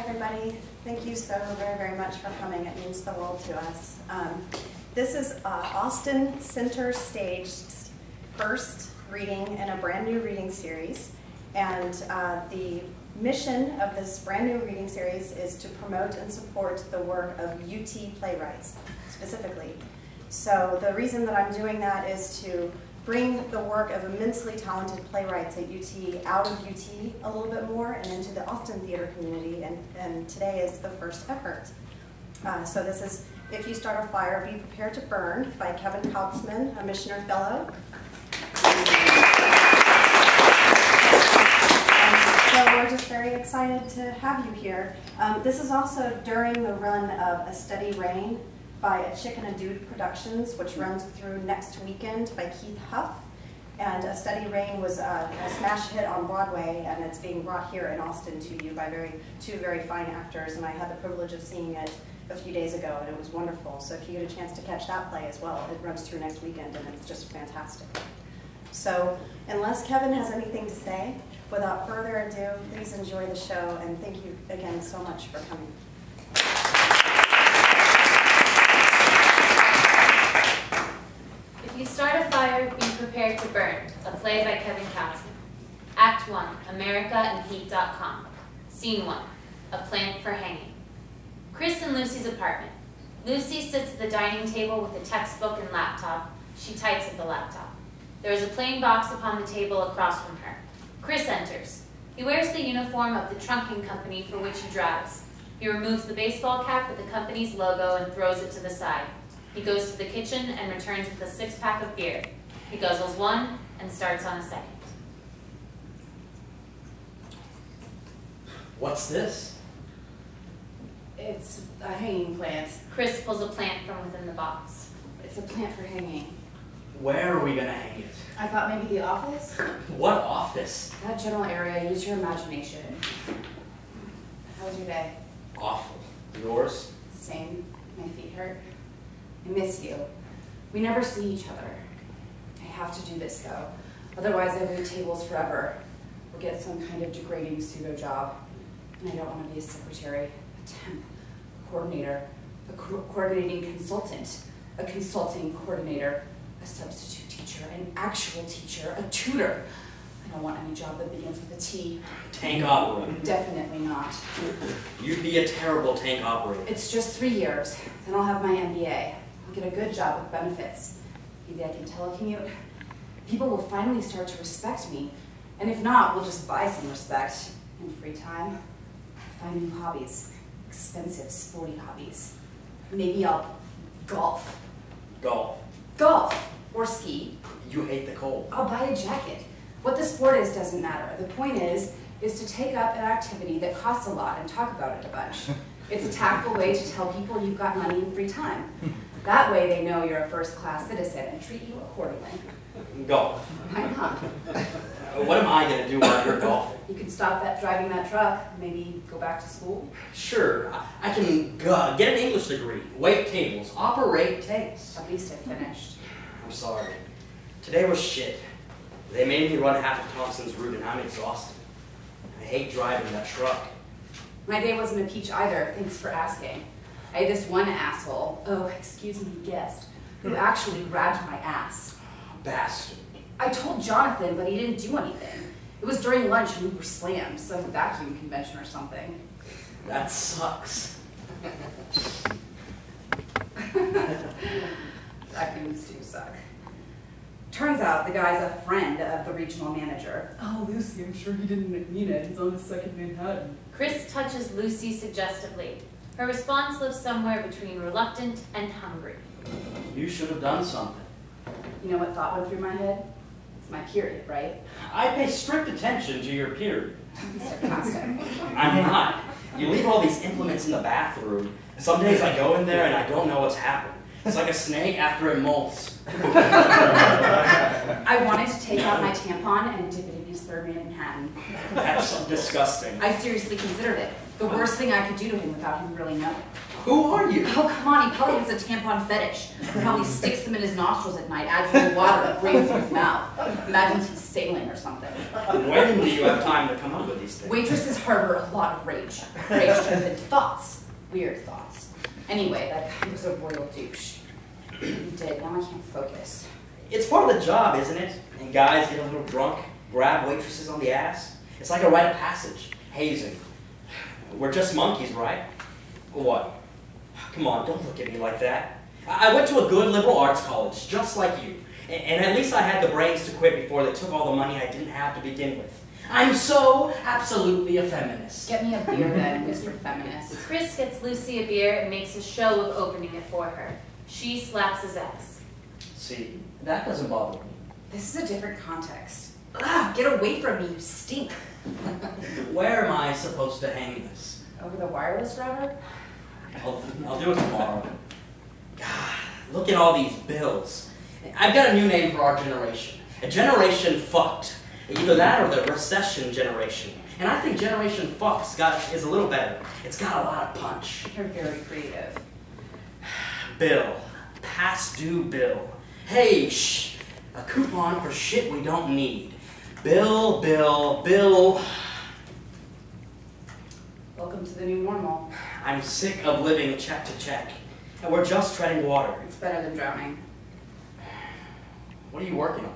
everybody. Thank you so very much for coming. It means the world to us. This is Austin Center Stage's first reading in a brand new reading series. And the mission of this brand new reading series is to promote and support the work of UT playwrights, specifically. So the reason that I'm doing that is to bring the work of immensely talented playwrights at UT out of UT a little bit more and into the Austin theater community, and today is the first effort. So this is If You Start a Fire, Be Prepared to Burn by Kevin Kautzman, a Michener Fellow. So we're just very excited to have you here. This is also during the run of A Steady Rain by A Chick and a Dude Productions, which runs through next weekend by Keith Huff. And A Steady Rain was a smash hit on Broadway, and it's being brought here in Austin to you by two very fine actors, and I had the privilege of seeing it a few days ago, and it was wonderful. So if you get a chance to catch that play as well, it runs through next weekend, and it's just fantastic. So unless Kevin has anything to say, without further ado, please enjoy the show, and thank you again so much for coming. If You Start a Fire, Be Prepared to Burn, a play by Kevin Kautzman. Act 1, AmericaandHeat.com. Scene 1, A Plant for Hanging. Chris and Lucy's apartment. Lucy sits at the dining table with a textbook and laptop. She types at the laptop. There is a plain box upon the table across from her. Chris enters. He wears the uniform of the trunking company for which he drives. He removes the baseball cap with the company's logo and throws it to the side. He goes to the kitchen and returns with a 6-pack of beer. He guzzles one and starts on a second. What's this? It's a hanging plant. Chris pulls a plant from within the box. It's a plant for hanging. Where are we gonna hang it? I thought maybe the office? What office? That general area, use your imagination. How was your day? Awful. Yours? Same. My feet hurt. I miss you. We never see each other. I have to do this though. Otherwise I wait tables forever or get some kind of degrading pseudo job. And I don't want to be a secretary, a temp, a coordinator, a coordinating consultant, a consulting coordinator, a substitute teacher, an actual teacher, a tutor. I don't want any job that begins with a T. Tank operator. Definitely not. You'd be a terrible tank operator. It's just 3 years, then I'll have my MBA. I'll get a good job with benefits. Maybe I can telecommute. People will finally start to respect me, and if not, we'll just buy some respect. In free time, I'll find new hobbies, expensive, sporty hobbies. Maybe I'll golf. Golf. Golf, or ski. You hate the cold. I'll buy a jacket. What the sport is doesn't matter. The point is to take up an activity that costs a lot and talk about it a bunch. It's a tactful way to tell people you've got money and free time. That way they know you're a first-class citizen and treat you accordingly. Golf. Why not? What am I gonna do while you're golfing? You can stop driving that truck, maybe go back to school. Sure, I can get an English degree, wait tables, operate tanks. At least I finished. I'm sorry. Today was shit. They made me run half of Thompson's route and I'm exhausted. I hate driving that truck. My day wasn't a peach either, thanks for asking. I had this one asshole, oh, excuse me, guest, who actually grabbed my ass. Bastard. I told Jonathan, but he didn't do anything. It was during lunch and we were slammed, some vacuum convention or something. That sucks. Vacuums do suck. Turns out the guy's a friend of the regional manager. Oh, Lucy, I'm sure he didn't mean it. He's on the second Manhattan. Chris touches Lucy suggestively. Her response lives somewhere between reluctant and hungry. You should have done something. You know what thought went through my head? It's my period, right? I pay strict attention to your period. Sarcastic. I'm not. You leave all these implements in the bathroom. Some days I go in there and I don't know what's happened. It's like a snake after it molts. I wanted to take out my tampon and dip it in his third Manhattan. That's disgusting. I seriously considered it. The worst thing I could do to him without him really knowing. Who are you? Oh, come on, he probably has a tampon fetish. Probably sticks them in his nostrils at night, adds a little water, and breathes through his mouth. Imagines he's sailing or something. When do you have time to come up with these things? Waitresses harbor a lot of rage. Rage turns into thoughts. Weird thoughts. Anyway, that guy was a royal douche. He did, now I can't focus. It's part of the job, isn't it? And guys get a little drunk, grab waitresses on the ass. It's like a rite of passage, hazing. We're just monkeys, right? What? Come on, don't look at me like that. I went to a good liberal arts college, just like you. And at least I had the brains to quit before they took all the money I didn't have to begin with. I'm so absolutely a feminist. Get me a beer then, Mr. Feminist. Chris gets Lucy a beer and makes a show of opening it for her. She slaps his ass. See, that doesn't bother me. This is a different context. Ugh, get away from me, you stink. Where am I supposed to hang this? Over the wireless router? I'll do it tomorrow. God, look at all these bills. I've got a new name for our generation. A generation fucked. Either that or the recession generation. And I think generation fucked's is a little better. It's got a lot of punch. You're very creative. Bill. Past due bill. Hey, shh. A coupon for shit we don't need. Bill, bill, bill. Welcome to the new normal. I'm sick of living check to check. And we're just treading water. It's better than drowning. What are you working on?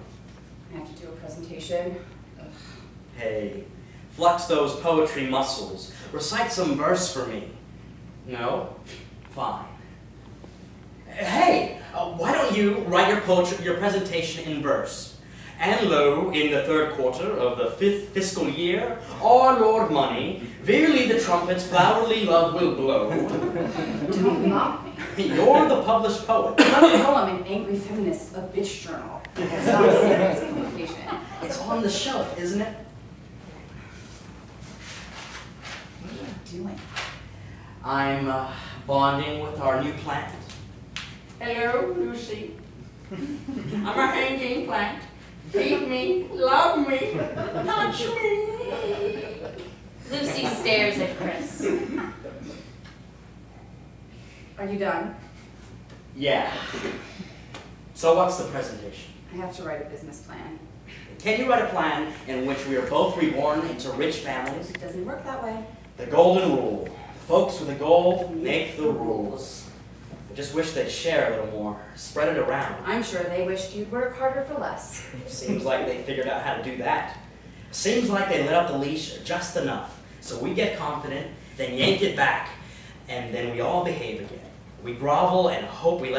I have to do a presentation. Ugh. Hey, flex those poetry muscles. Recite some verse for me. No? Fine. Hey, why don't you write your presentation in verse? And lo, in the third quarter of the 5th fiscal year, our Lord Money, verily the trumpet's flowery love will blow. Don't mock me. You're the published poet. I know I'm an angry feminist, a bitch journal. It's not a serious publication. It's on the shelf, isn't it? What are you doing? I'm bonding with our new plant. Hello, Lucy. I'm a hanging plant. Feed me, love me, touch me. Lucy stares at Chris. Are you done? Yeah. So what's the presentation? I have to write a business plan. Can you write a plan in which we are both reborn into rich families? It doesn't work that way. The golden rule. The folks with the gold make the rules. I just wish they'd share a little more, spread it around. I'm sure they wished you'd work harder for less. Seems like they figured out how to do that. Seems like they let up the leash just enough, so we get confident, then yank it back, and then we all behave again. We grovel and hope they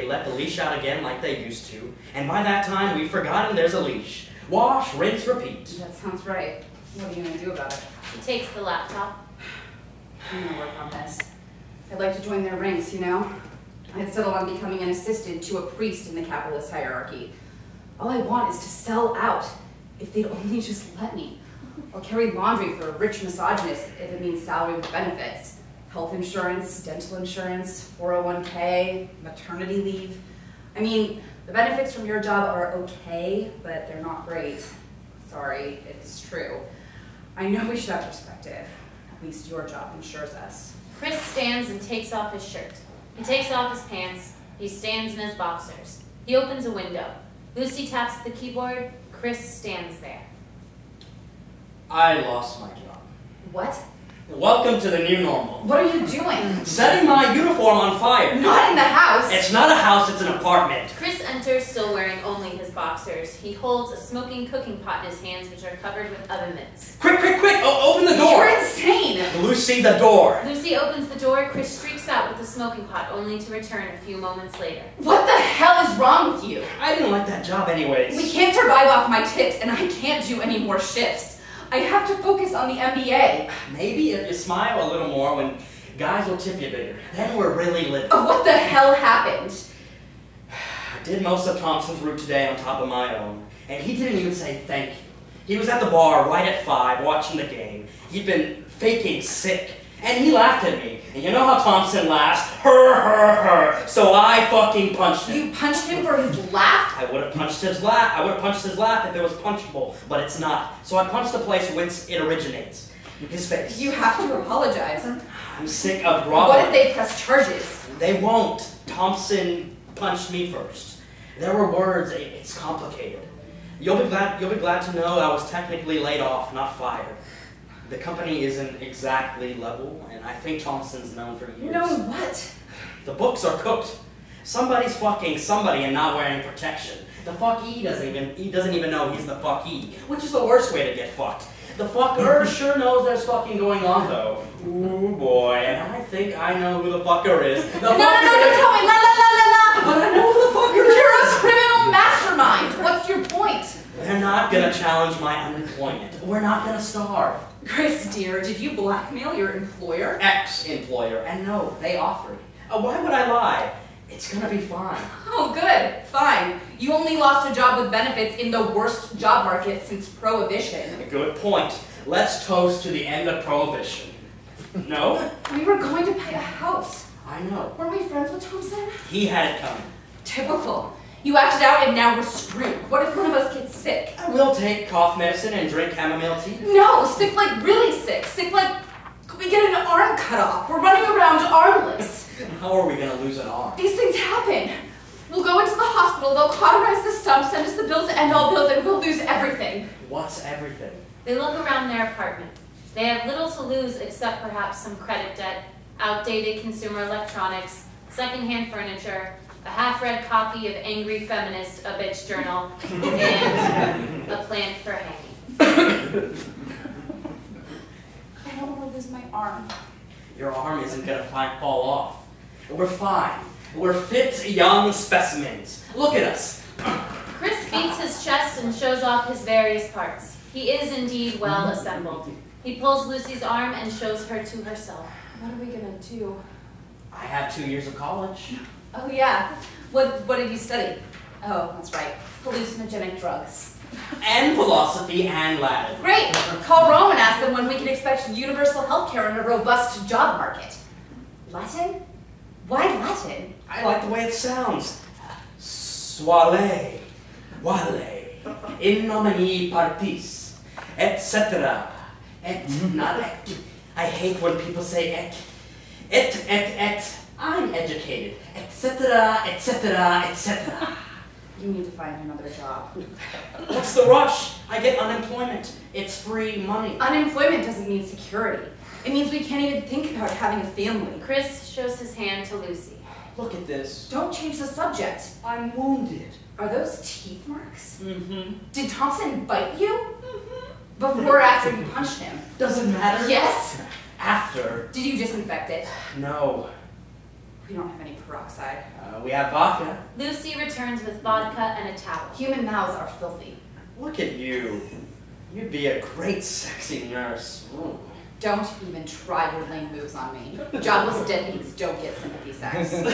let the leash out again like they used to, and by that time we've forgotten there's a leash. Wash, rinse, repeat. That sounds right. What are you going to do about it? She takes the laptop. I'm going to work on this. I'd like to join their ranks, you know? I'd settle on becoming an assistant to a priest in the capitalist hierarchy. All I want is to sell out, if they'd only just let me. I'll carry laundry for a rich misogynist if it means salary with benefits. Health insurance, dental insurance, 401k, maternity leave. I mean, the benefits from your job are okay, but they're not great. Sorry, it's true. I know we should have perspective. At least your job insures us. Chris stands and takes off his shirt. He takes off his pants. He stands in his boxers. He opens a window. Lucy taps the keyboard. Chris stands there. I lost my job. What? Welcome to the new normal. What are you doing? Setting my uniform on fire. Not in the house! It's not a house, it's an apartment. Chris enters still wearing only his boxers. He holds a smoking cooking pot in his hands which are covered with oven mitts. Quick, quick, quick! Open the door! You're insane! Lucy, the door! Lucy opens the door. Chris streaks out with the smoking pot only to return a few moments later. What the hell is wrong with you? I didn't like that job anyways. We can't survive off my tips, and I can't do any more shifts. I have to focus on the MBA. Maybe if you smile a little more when guys will tip you bigger. Then we're really living. Oh, what the hell happened? I did most of Thompson's route today on top of my own, and he didn't even say thank you. He was at the bar right at 5 watching the game. He'd been faking sick, and he laughed at me. And you know how Thompson laughs? Her. So I fucking punched him. You punched him for his laugh? I would have punched his laugh. I would have punched his laugh if it was punchable, but it's not. So I punched the place whence it originates. His face. You have to apologize. I'm sick of groveling. What if they press charges? They won't. Thompson punched me first. There were words. It's complicated. You'll be glad to know I was technically laid off, not fired. The company isn't exactly level, and I think Thompson's known for years. No, what? The books are cooked. Somebody's fucking somebody and not wearing protection. The fuckee doesn't even know he's the fuckee, which is the worst way to get fucked. The fucker sure knows there's fucking going on though. Ooh boy, and I think I know who the fucker is. No, don't tell me. La. But I know who the fucker is. You're a criminal mastermind. What's your point? They're not gonna challenge my unemployment. We're not gonna starve. Grace, dear, did you blackmail your employer? Ex-employer, and no, they offered. Why would I lie? It's gonna be fine. Oh, good. Fine. You only lost a job with benefits in the worst job market since Prohibition. Good point. Let's toast to the end of Prohibition. No? We were going to buy a house. I know. Weren't we friends with Thompson? He had it coming. Typical. You acted out and now we're screwed. What if one of us gets sick? I will take cough medicine and drink chamomile tea. No, sick like really sick. Sick like we get an arm cut off. We're running around armless. How are we gonna lose an arm? These things happen. We'll go into the hospital, they'll cauterize the stump, send us the bill to end all bills, and we'll lose everything. What's everything? They look around their apartment. They have little to lose except perhaps some credit debt, outdated consumer electronics, secondhand furniture, a half-read copy of Angry Feminist, a bitch journal, and a plan for hanging. I don't want to lose my arm. Your arm isn't gonna fall off. We're fine. We're fit, young specimens. Look at us. Chris beats his chest and shows off his various parts. He is indeed well assembled. He pulls Lucy's arm and shows her to herself. What are we gonna do? I have 2 years of college. Oh yeah. What did you study? Oh, that's right. Hallucinogenic drugs. And philosophy and Latin. Great! Call Rome and ask them when we can expect universal health care in a robust job market. Latin? Why Latin? I like the way it sounds. Soale, vale, in nomine partis, etc. Et, not et. I hate when people say et. Et. I'm educated, etc., etc., etc. You need to find another job. What's the rush? I get unemployment. It's free money. Unemployment doesn't mean security. It means we can't even think about having a family. Chris shows his hand to Lucy. Look at this. Don't change the subject. I'm wounded. Are those teeth marks? Mm-hmm. Did Thompson bite you? Before or after you punched him? Doesn't matter. Yes. After. Did you disinfect it? No. We don't have any peroxide. We have vodka. Lucy returns with vodka and a towel. Human mouths are filthy. Look at you. You'd be a great sexy nurse. Ooh. Don't even try your lame moves on me. Jobless deadbeats don't get sympathy sex. This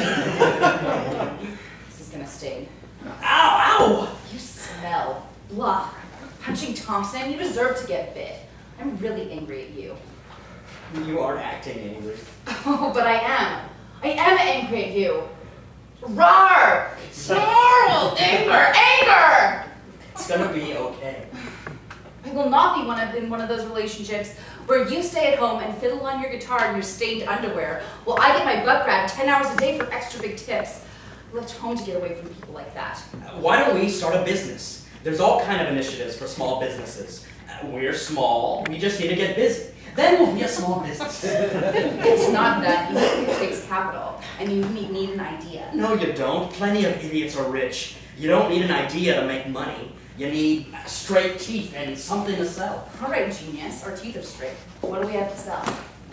is gonna sting. Ow! You smell. Blah. Punching Thompson, you deserve to get bit. I'm really angry at you. Ow! You aren't acting angry. Oh, but I am. I am angry at you. Roar! Snarl! Anger! It's gonna be okay. I will not be in one of those relationships where you stay at home and fiddle on your guitar in your stained underwear while I get my butt grabbed 10 hours a day for extra big tips. I left home to get away from people like that. Why don't we start a business? There's all kind of initiatives for small businesses. We're small. We just need to get busy. Then we'll be a small business. It's not that easy. It takes capital. And you need an idea. No, you don't. Plenty of idiots are rich. You don't need an idea to make money. You need straight teeth and something to sell. All right, genius. Our teeth are straight. What do we have to sell?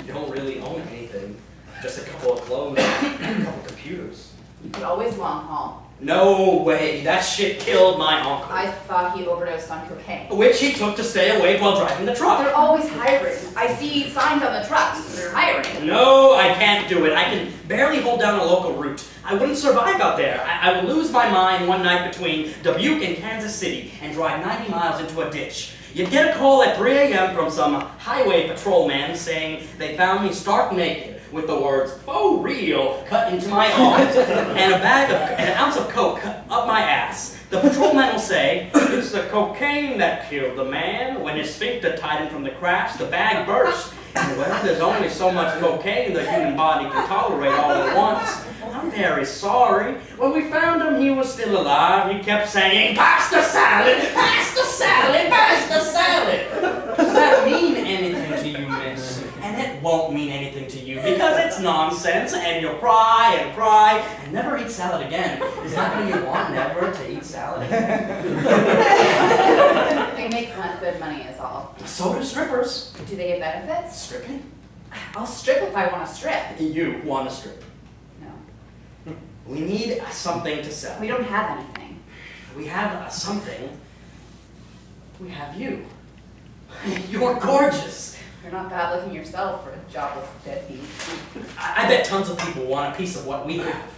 You don't really own anything. Just a couple of clothes and a couple of computers. You could always long haul. No way. That shit killed my uncle. I thought he overdosed on cocaine. Which he took to stay awake while driving the truck. They're always hiring. I see signs on the trucks. They're hiring. No, I can't do it. I can barely hold down a local route. I wouldn't survive out there. I would lose my mind one night between Dubuque and Kansas City and drive 90 miles into a ditch. You'd get a call at 3 a.m. from some highway patrolman saying they found me stark naked with the words, "Faux real," cut into my arms and an ounce of coke up my ass. The patrolman will say, it's the cocaine that killed the man. When his sphincter tightened from the crash, the bag burst. And well, there's only so much cocaine the human body can tolerate all at once. I'm very sorry. When we found him, he was still alive. He kept saying, pasta salad, pasta salad, pasta salad. Does that mean anything to you, miss? And it won't mean anything to you because it's nonsense and you'll cry and never eat salad again. Is that what you want, never to eat salad again? They make good money is all. So do strippers. Do they get benefits? Stripping? I'll strip if I want to strip. You want to strip. No. We need something to sell. We don't have anything. We have something. We have you. You're gorgeous. You're not bad looking yourself for a jobless deadbeat. I bet tons of people want a piece of what we have.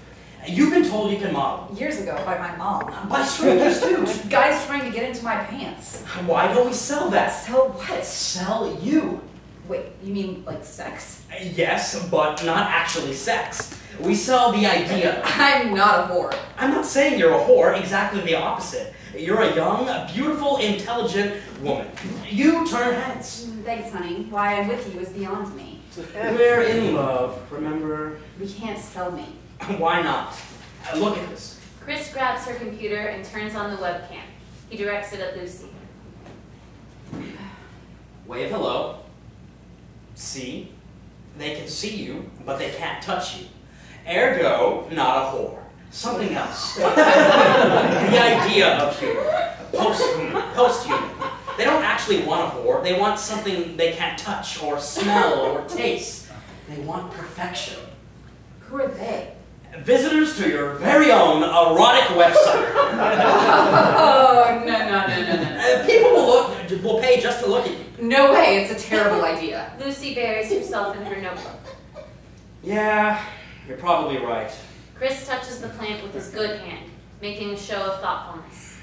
You've been told you can model. Years ago, by my mom. By strangers too. Guys trying to get into my pants. Why don't we sell that? Sell what? Sell you. Wait, you mean like sex? Yes, but not actually sex. We sell the idea. I'm not a whore. I'm not saying you're a whore, exactly the opposite. You're a young, beautiful, intelligent woman. You turn heads. Thanks, honey. Why I'm with you is beyond me. We're in love, remember? We can't sell me. Why not? Look at this. Chris grabs her computer and turns on the webcam. He directs it at Lucy. Wave hello. See? They can see you, but they can't touch you. Ergo, not a whore. Something else. The idea of humor. Post-human. They don't actually want a whore. They want something they can't touch or smell or taste. They want perfection. Who are they? Visitors to your very own erotic website. Oh, no. People will pay just to look at you. No way, it's a terrible idea. Lucy buries herself in her notebook. Yeah, you're probably right. Chris touches the plant with his good hand, making a show of thoughtfulness.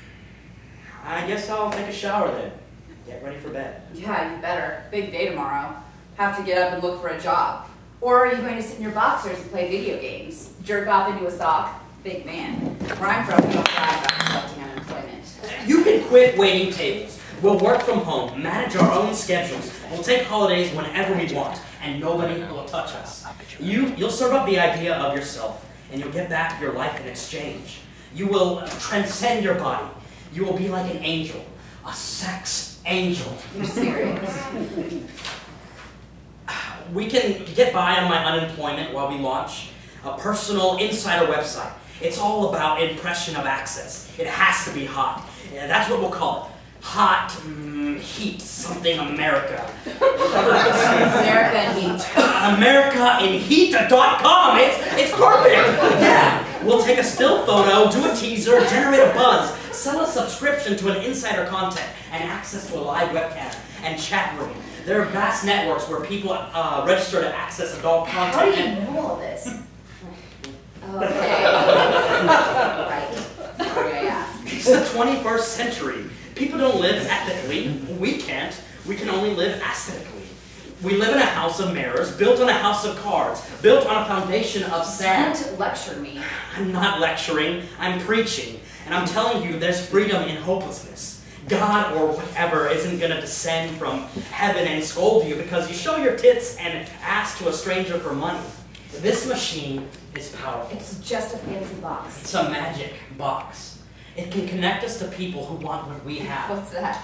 I guess I'll take a shower then. Get ready for bed. Yeah, you better. Big day tomorrow. Have to get up and look for a job. Or are you going to sit in your boxers and play video games? Jerk off into a sock? Big man. Where I'm from, we don't brag about collecting unemployment. You can quit waiting tables. We'll work from home, manage our own schedules. We'll take holidays whenever we want, and nobody will touch us. You'll serve up the idea of yourself, and you'll get back your life in exchange. You will transcend your body. You will be like an angel, a sex angel. You're serious. We can get by on my unemployment while we launch a personal insider website. It's all about impression of access. It has to be hot. Yeah, that's what we'll call it. Hot, heat, something America. America and heat. AmericaInHeat.com. It's perfect. Yeah. We'll take a still photo, do a teaser, generate a buzz, sell a subscription to an insider content, and access to a live webcam and chat room. There are vast networks where people register to access adult content. How do you know all this? Okay. Right. Sorry I asked. It's the 21st century. People don't live ethically. We can't. We can only live aesthetically. We live in a house of mirrors, built on a house of cards, built on a foundation of sand. Don't lecture me. I'm not lecturing, I'm preaching. And I'm telling you, there's freedom in hopelessness. God or whatever isn't going to descend from heaven and scold you because you show your tits and ask to a stranger for money. This machine is powerful. It's just a fancy box. It's a magic box. It can connect us to people who want what we have. What's that?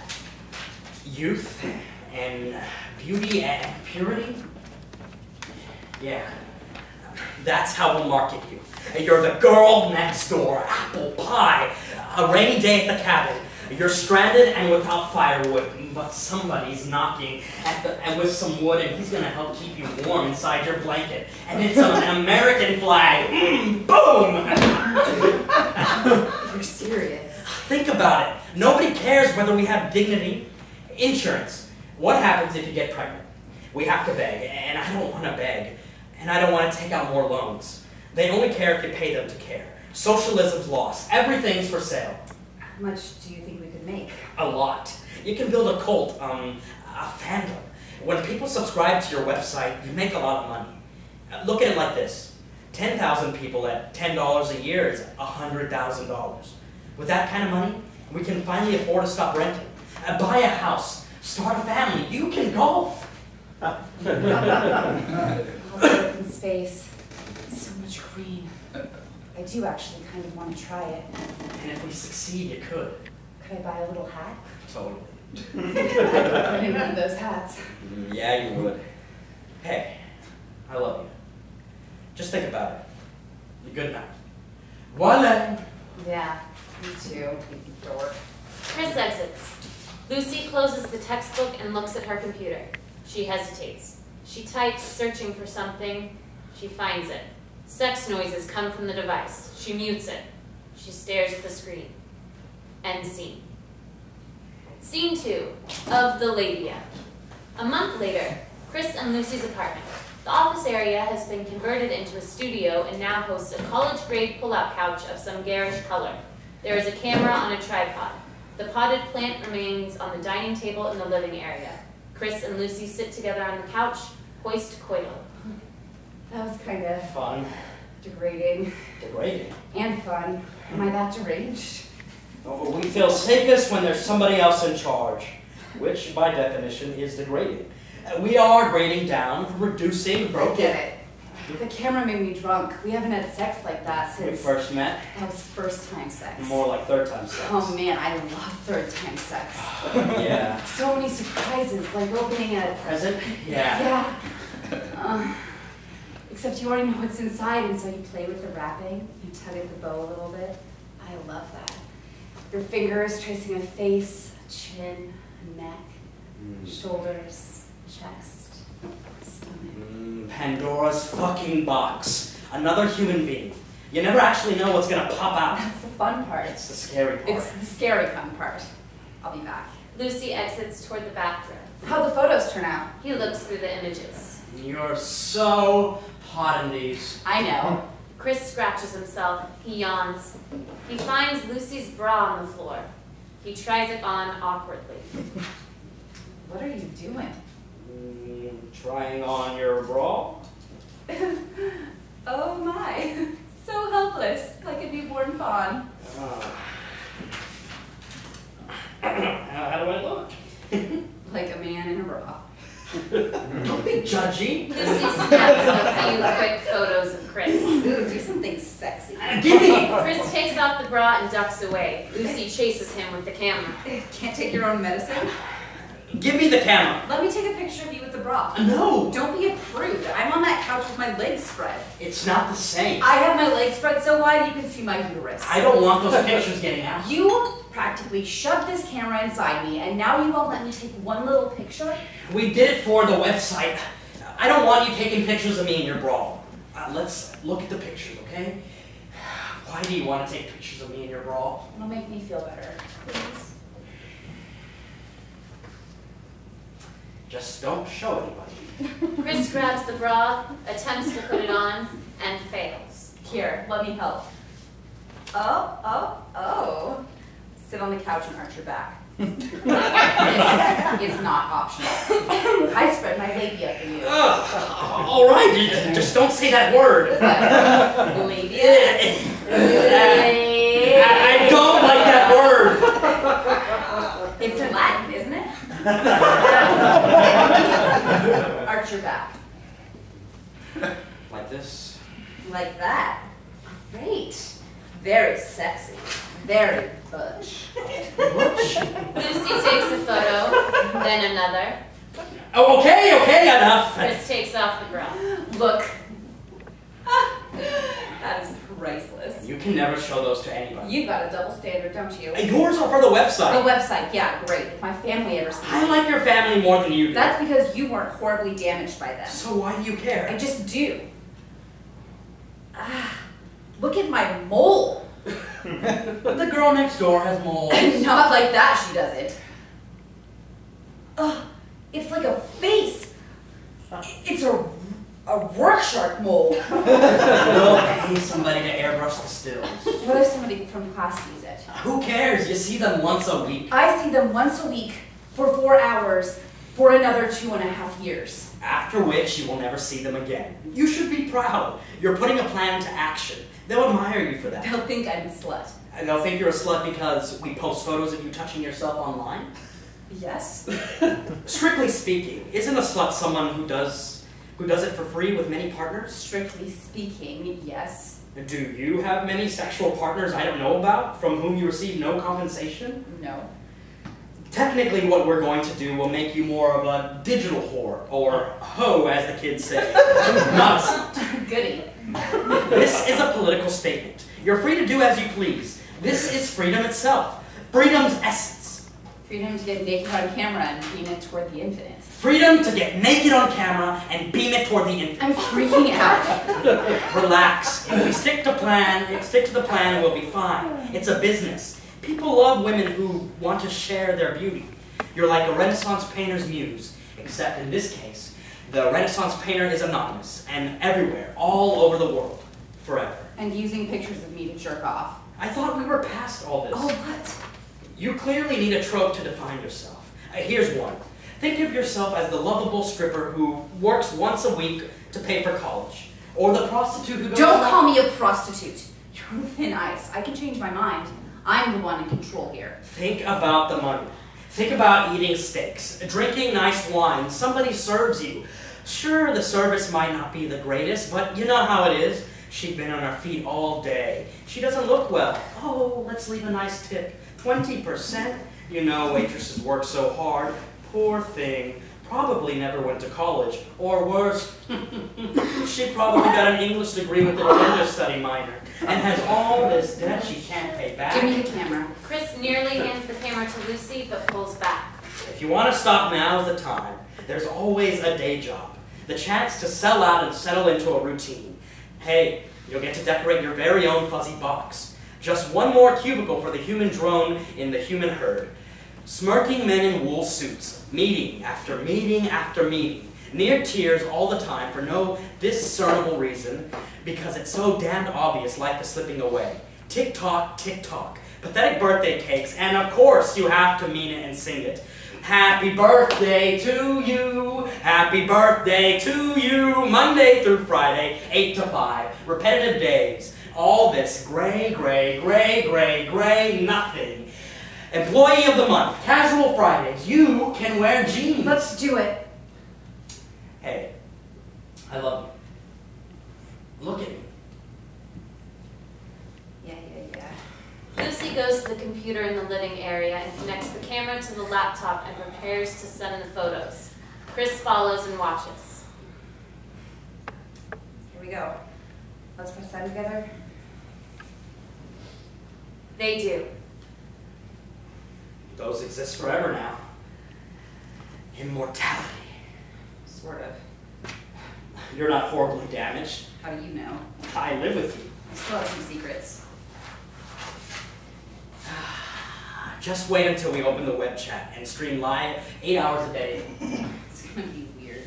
Youth and beauty and purity. Yeah, that's how we'll market you. You're the girl next door, apple pie, a rainy day at the cabin. You're stranded and without firewood, but somebody's knocking and with some wood, and he's gonna help keep you warm inside your blanket. And it's an American flag. Boom! You're serious. Think about it. Nobody cares whether we have dignity. Insurance. What happens if you get pregnant? We have to beg, and I don't want to beg, and I don't want to take out more loans. They only care if you pay them to care. Socialism's lost. Everything's for sale. How much do you think we could make? A lot. You can build a cult, a fandom. When people subscribe to your website, you make a lot of money. Look at it like this. 10,000 people at $10 a year is $100,000. With that kind of money, we can finally afford to stop renting. Buy a house, start a family. You can golf. All the open space, so much green. I do actually kind of want to try it. And if we succeed, you could. Could I buy a little hat? Totally. I'd put in one of those hats. Yeah, you would. Hey, I love you. Just think about it. Good night. Voila! Yeah, me too. Dork. Chris exits. Lucy closes the textbook and looks at her computer. She hesitates. She types, searching for something. She finds it. Sex noises come from the device. She mutes it. She stares at the screen. End scene. Scene 2 of The Labia. A month later, Chris and Lucy's apartment. The office area has been converted into a studio and now hosts a college-grade pull-out couch of some garish color. There is a camera on a tripod. The potted plant remains on the dining table in the living area. Chris and Lucy sit together on the couch, hoist coital. That was kind of Fun. degrading. Degrading. And fun. Am I that deranged? Oh, we feel safest when there's somebody else in charge, which by definition is degrading. We are grading down, reducing, I broken. get it. The camera made me drunk. We haven't had sex like that When we since... first met, That was first time sex. more like third time sex. Oh man, I love third time sex. Yeah. So many surprises, like opening a... Present? Yeah. Yeah. Except you already know what's inside, and so you play with the wrapping. You tug at the bow a little bit. I love that. Your fingers tracing a face, a chin, a neck, shoulders, chest, stomach. Pandora's fucking box. Another human being. You never actually know what's gonna pop out. That's the fun part. It's the scary part. It's the scary fun part. I'll be back. Lucy exits toward the bathroom. How'd the photos turn out? He looks through the images. You're so hot in these. I know. Chris scratches himself. He yawns. He finds Lucy's bra on the floor. He tries it on awkwardly. What are you doing? Trying on your bra? Oh my. So helpless, like a newborn fawn. How do I look? Like a man in a bra. Don't be judgy. Lucy snaps a few quick photos of Chris. Ooh, do something sexy. Give me! Chris takes off the bra and ducks away. Lucy chases him with the camera. Can't take your own medicine? Give me the camera. Let me take a picture of you with the bra. No! Don't be a prude. I'm on that couch with my legs spread. It's not the same. I have my legs spread so wide you can see my uterus. I don't want those pictures getting out. You practically shoved this camera inside me, and now you won't let me take one little picture? We did it for the website. I don't want you taking pictures of me in your bra. Let's look at the pictures, okay? Why do you want to take pictures of me in your bra? It'll make me feel better. Please. Just don't show anybody. Chris grabs the bra, attempts to put it on, and fails. Here, let me help. Oh. Sit on the couch and arch your back. This is not optional. I spread my labia for you. All right, just don't say that word. What? Labia? I don't like that word. It's in Latin, isn't it? Arch your back. Like this? Like that. Great. Very sexy. Very butch. Butch? Lucy takes a photo, then another. Oh, okay, enough. Chris takes off the bra. Look. That is priceless. You can never show those to anybody. You've got a double standard, don't you? Yours are for the The website. website, yeah, great. If my family ever sees I it. like your family more than you do. That's because you weren't horribly damaged by them. So why do you care? I just do. Look at my mole. The girl next door has moles. Not like that, she doesn't. It's like a face. It's a work shark mole. We'll pay somebody to airbrush the stills. What if somebody from class sees it? Who cares? You see them once a week. I see them once a week for 4 hours for another 2.5 years. After which you will never see them again. You should be proud. You're putting a plan into action. They'll admire you for that. They'll think I'm a slut. And they'll think you're a slut because we post photos of you touching yourself online? Yes? Strictly speaking, isn't a slut someone who does it for free with many partners? Strictly speaking, yes. Do you have many sexual partners I don't know about, from whom you receive no compensation? No. Technically, what we're going to do will make you more of a digital whore, or hoe, as the kids say. Not a slut. Goody. This is a political statement. You're free to do as you please. This is freedom itself. Freedom's essence. Freedom to get naked on camera and beam it toward the infinite. Freedom to get naked on camera and beam it toward the infinite. I'm freaking out. Relax. If we stick to the plan, we'll be fine. It's a business. People love women who want to share their beauty. You're like a Renaissance painter's muse, except in this case, the Renaissance painter is anonymous and everywhere, all over the world, forever. And using pictures of me to jerk off. I thought we were past all this. Oh, what? You clearly need a trope to define yourself. Here's one. Think of yourself as the lovable stripper who works once a week to pay for college. Or the prostitute who goes... Don't call me a prostitute. You're on thin ice. I can change my mind. I'm the one in control here. Think about the money. Think about eating steaks, drinking nice wine. Somebody serves you. Sure, the service might not be the greatest, but you know how it is. She's been on her feet all day. She doesn't look well. Oh, let's leave a nice tip. 20%? You know, waitresses work so hard. Poor thing. Probably never went to college. Or worse, she probably got an English degree with a gender study minor and has all this debt she can't pay back. Give me the camera. Chris nearly hands the camera to Lucy, but pulls back. If you want to stop, now's the time. There's always a day job. The chance to sell out and settle into a routine. Hey, you'll get to decorate your very own fuzzy box. Just one more cubicle for the human drone in the human herd. Smirking men in wool suits, meeting after meeting after meeting, near tears all the time for no discernible reason, because it's so damned obvious life is slipping away. Tick-tock, tick-tock, pathetic birthday cakes, and of course you have to mean it and sing it. Happy birthday to you, happy birthday to you, Monday through Friday, 8 to 5, repetitive days, all this gray, gray, gray, gray, gray, nothing. Employee of the month, casual Fridays, you can wear jeans. Let's do it. Hey, I love you. Look at me. Yeah. Lucy goes to the computer in the living area and connects the camera to the laptop and prepares to send the photos. Chris follows and watches. Here we go. Let's press that together. They do. Those exist forever now. Immortality. Sort of. You're not horribly damaged. How do you know? I live with you. I still have some secrets. Just wait until we open the web chat and stream live 8 hours a day. It's gonna be weird.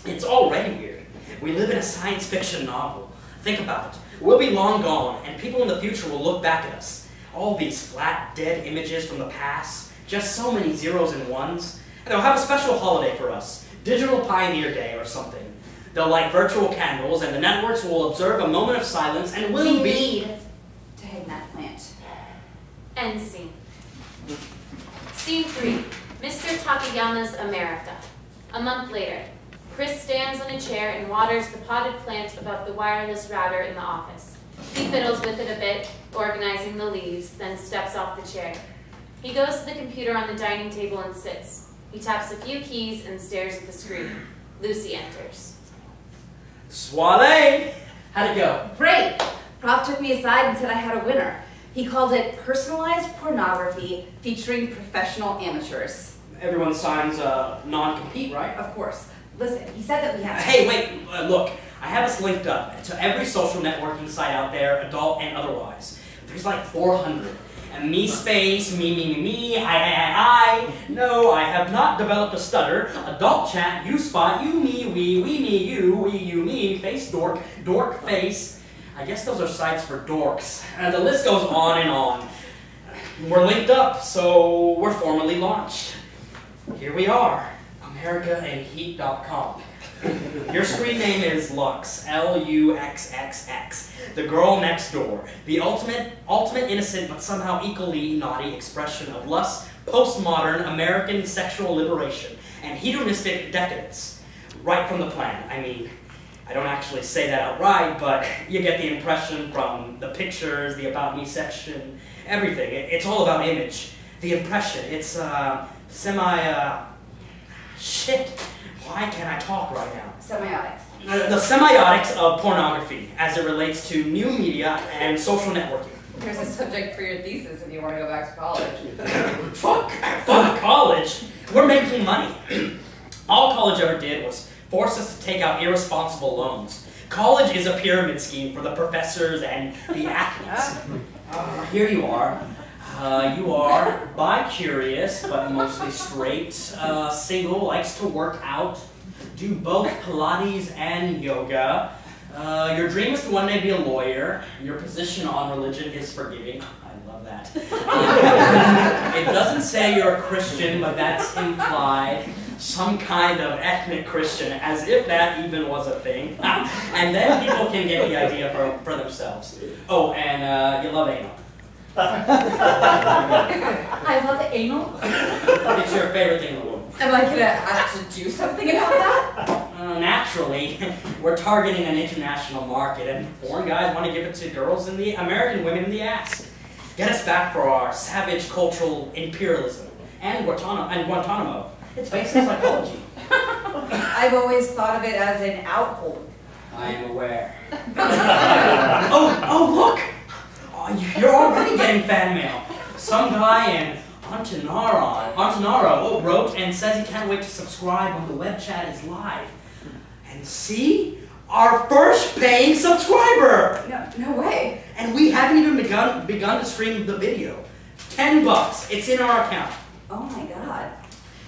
It's already weird. We live in a science fiction novel. Think about it. We'll be long gone, and people in the future will look back at us. All these flat, dead images from the past. Just so many zeros and ones. And they'll have a special holiday for us. Digital Pioneer Day or something. They'll light virtual candles, and the networks will observe a moment of silence, and we'll be... need to hang that plant. End scene. Scene 3. Mr. Takayama's America. A month later, Chris stands on a chair and waters the potted plant above the wireless router in the office. He fiddles with it a bit, organizing the leaves, then steps off the chair. He goes to the computer on the dining table and sits. He taps a few keys and stares at the screen. Lucy enters. Soiree! How'd it go? Great! Prof took me aside and said I had a winner. He called it personalized pornography featuring professional amateurs. Everyone signs a non-compete, right? Of course. Listen, he said that we have to... Hey, wait, look. I have us linked up to every social networking site out there, adult and otherwise. There's like 400. And me space, me, I. No, I have not developed a stutter. Adult chat, you spot, you me, we me, you me, face dork, dork face. I guess those are sites for dorks. And the list goes on and on. We're linked up, so we're formally launched. Here we are, AmericaandHeat.com. Your screen name is Lux, Luxxx, the girl next door, the ultimate innocent but somehow equally naughty expression of lust, postmodern American sexual liberation, and hedonistic decadence. Right from the plan. I mean, I don't actually say that outright, but you get the impression from the pictures, the About Me section, everything. It's all about image. The impression, it's shit. Why can't I talk right now? Semiotics. The semiotics of pornography as it relates to new media and social networking. There's a subject for your thesis if you want to go back to college. Fuck college. We're making money. All college ever did was force us to take out irresponsible loans. College is a pyramid scheme for the professors and the athletes. Here you are. You are bi-curious, but mostly straight, single, likes to work out, do both Pilates and yoga. Your dream is to one day be a lawyer. Your position on religion is forgiving. I love that. It doesn't say you're a Christian, but that's implied. Some kind of ethnic Christian, as if that even was a thing. And then people can get the idea for themselves. Oh, and you love anal. I love anal. It's your favorite thing in the world. Am I gonna have to do something about that? Naturally, we're targeting an international market, and foreign guys want to give it to girls and the American women in the ass. Get us back for our savage cultural imperialism and Guantanamo. It's based in psychology. I've always thought of it as an outhole. I am aware. Oh, look! Oh, you're already getting fan mail. Some guy in Ontanaro wrote and says he can't wait to subscribe when the web chat is live. And see? Our first paying subscriber! No way. And we haven't even begun to stream the video. $10. It's in our account. Oh my god.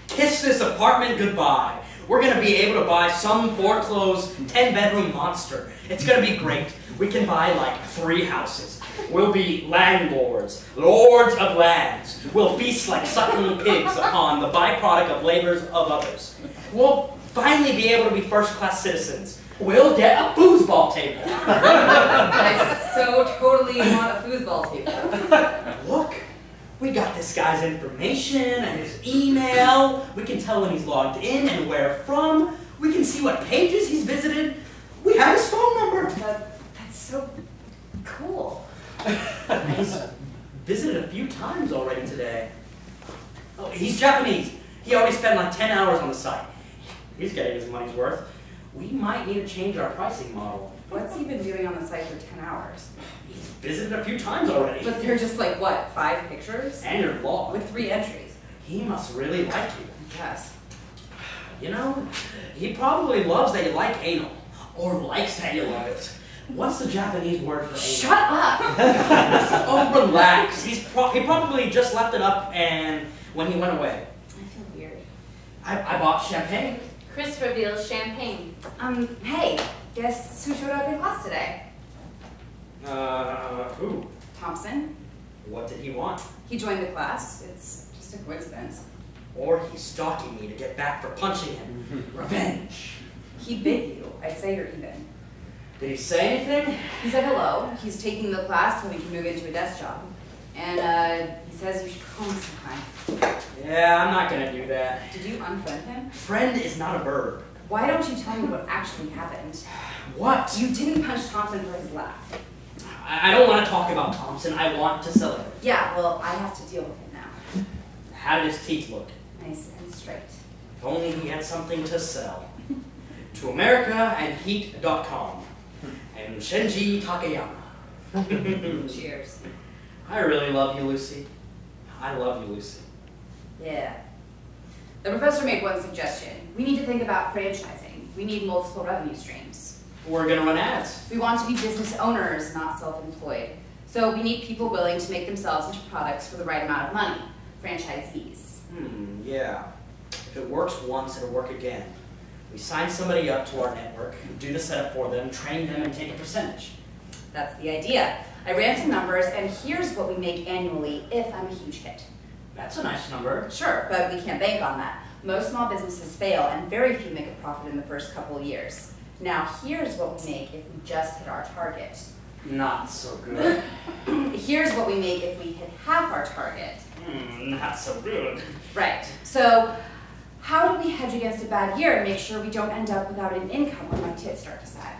Kiss this apartment goodbye. We're gonna be able to buy some foreclosed 10-bedroom monster. It's gonna be great. We can buy like 3 houses. We'll be landlords, lords of lands. We'll feast like suckling pigs upon the byproduct of labors of others. We'll finally be able to be first-class citizens. We'll get a foosball table. I so totally want a foosball table. Look, we got this guy's information and his email. We can tell when he's logged in and where from. We can see what pages he's visited. We have his phone number. That's so cool. He's visited a few times already today. Oh, he's Japanese. He already spent like 10 hours on the site. He's getting his money's worth. We might need to change our pricing model. What's he been doing on the site for 10 hours? He's visited a few times already. But they're just like, what, 5 pictures? And your blog. With 3 entries. He must really like you. Yes. You know, he probably loves that you like anal. Or likes that you love it. What's the Japanese word for anal? Shut up! Oh, relax. He probably just left it up and when he went away. I feel weird. I bought champagne. Chris reveals champagne. Hey, guess who showed up in class today? Who? Thompson. What did he want? He joined the class. It's just a coincidence. Or he's stalking me to get back for punching him. Revenge. He bit you. I'd say you're even. Did he say anything? He said hello. He's taking the class so we can move into a desk job. And he says you should call him sometime. Yeah, I'm not gonna do that. Did you unfriend him? Friend is not a verb. Why don't you tell me what actually happened? What? You didn't punch Thompson for his laugh. I don't want to talk about Thompson. I want to celebrate. Yeah, well, I have to deal with him now. How did his teeth look? Nice and straight. If only he had something to sell. To America and Heat.com. And Shinji Takayama. Cheers. I really love you, Lucy. I love you, Lucy. Yeah. The professor made one suggestion. We need to think about franchising. We need multiple revenue streams. We're gonna run ads. We want to be business owners, not self-employed. So we need people willing to make themselves into products for the right amount of money. Franchisees. Yeah. If it works once, it'll work again. We sign somebody up to our network, do the setup for them, train them, and take a percentage. That's the idea. I ran some numbers, and here's what we make annually if I'm a huge hit. That's a nice number. Sure, but we can't bank on that. Most small businesses fail, and very few make a profit in the first couple of years. Now, here's what we make if we just hit our target. Not so good. Here's what we make if we hit half our target. Not so good. Right. So, how do we hedge against a bad year and make sure we don't end up without an income when my tits start to sag?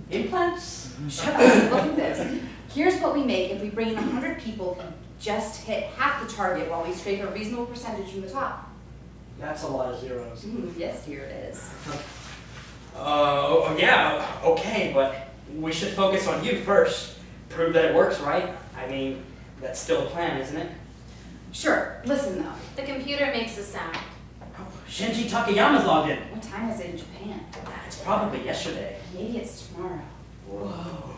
Implants? Shut up, look at this. Here's what we make if we bring in 100 people who just hit half the target while we scrape a reasonable percentage from the top. That's a lot of zeros. Yes, here it is. Yeah, okay, but we should focus on you first. Prove that it works, right? I mean, that's still the plan, isn't it? Sure, listen though. The computer makes a sound. Shinji Takayama's logged in. What time is it in Japan? It's probably yesterday. Maybe it's tomorrow. Whoa.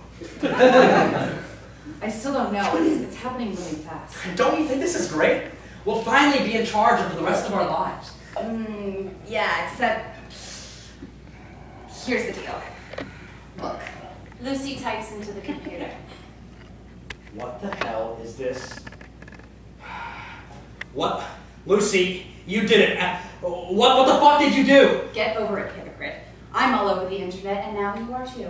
I still don't know. It's happening really fast. Don't you think this is great? We'll finally be in charge of the rest of our lives. Yeah, except here's the deal. Look. Lucy types into the computer. What the hell is this? What? Lucy, you did it. What the fuck did you do? Get over it, hypocrite. I'm all over the internet, and now you are too.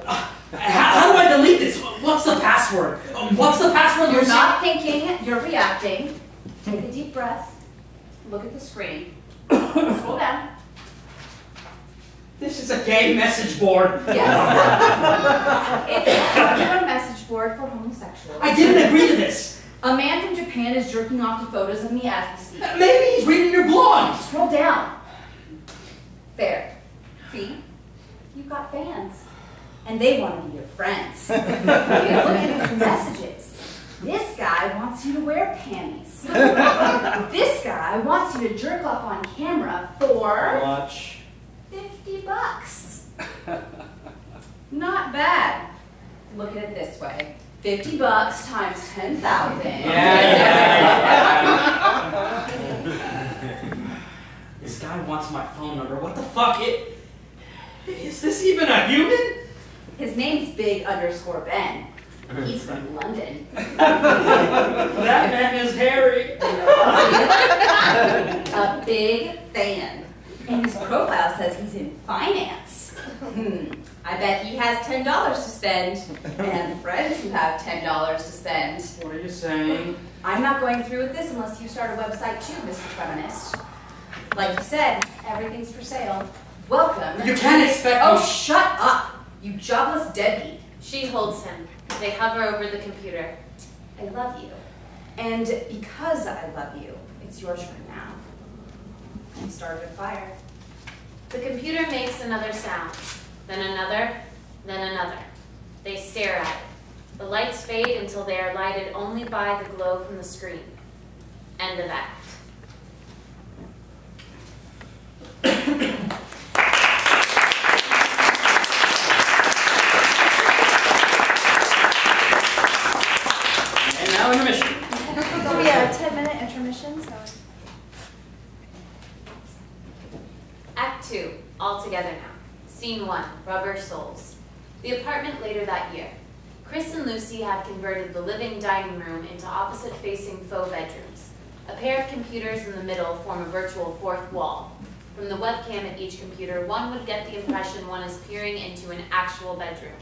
How do I delete this? What's the password? What's the password? You're not thinking, you're reacting. Take a deep breath. Look at the screen. Scroll down. This is a gay message board. Yes. It's a popular message board for homosexuals. I didn't agree to this. A man from Japan is jerking off to photos of me as we speak. Maybe he's reading your blog. Scroll down. There. See? You've got fans. And they want to be your friends. You look at his messages. This guy wants you to wear panties. This guy wants you to jerk off on camera for Watch. $50. Not bad. Look at it this way. $50 times 10,000. Yeah. This guy wants my phone number. What the fuck? Is this even a human? His name's Big_Ben. He's from London. That man is Harry. A big fan. And his profile says he's in finance. I bet he has $10 to spend, and friends who have $10 to spend. What are you saying? I'm not going through with this unless you start a website too, Mr. Feminist. Like you said, everything's for sale. Welcome. You can't expect Oh, me- shut up, you jobless deadbeat. She holds him. They hover over the computer. I love you. And because I love you, it's your turn now. You started a fire. The computer makes another sound, then another, then another. They stare at it. The lights fade until they are lighted only by the glow from the screen. End of act. And now intermission. There'll be a 10-minute intermission, so. Act 2, all together now. Scene 1, Rubber Souls. The apartment later that year. Chris and Lucy have converted the living dining room into opposite-facing faux bedrooms. A pair of computers in the middle form a virtual fourth wall. From the webcam at each computer, one would get the impression one is peering into an actual bedroom.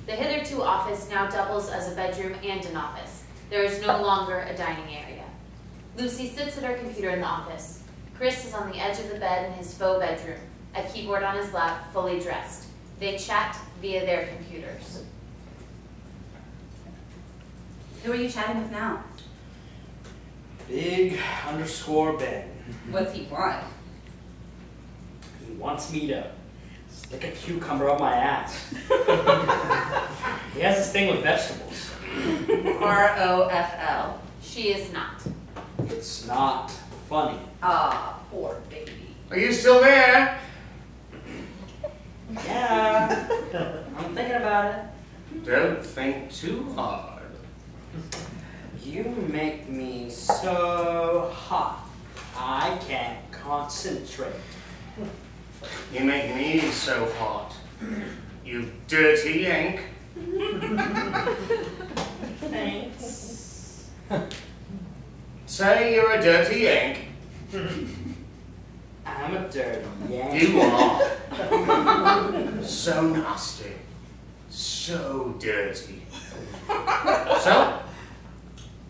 The hitherto office now doubles as a bedroom and an office. There is no longer a dining area. Lucy sits at her computer in the office. Chris is on the edge of the bed in his faux bedroom, a keyboard on his lap, fully dressed. They chat via their computers. Who are you chatting with now? Big_Ben. What's he want? He wants me to stick a cucumber up my ass. He has this thing with vegetables. ROFL. She is not. It's not funny. Ah, poor baby. Are you still there? Yeah. I'm thinking about it. Don't think too hard. You make me so hot, I can't concentrate. You make me so hot. You dirty Yank. Thanks. Say you're a dirty Yank. I'm a dirty Yankee. You are. So nasty. So dirty. So,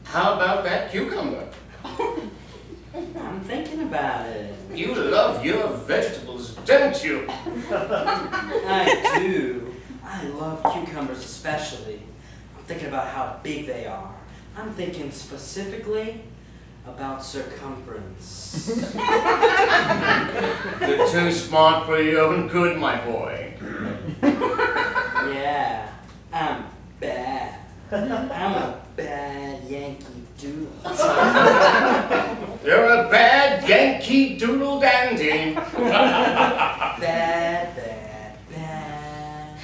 how about that cucumber? I'm thinking about it. You love your vegetables, don't you? I do. I love cucumbers especially. I'm thinking about how big they are. I'm thinking specifically about circumference. You're too smart for your own good, my boy. Yeah, I'm bad. I'm a bad Yankee Doodle. You're a bad Yankee Doodle dandy. Bad, bad, bad.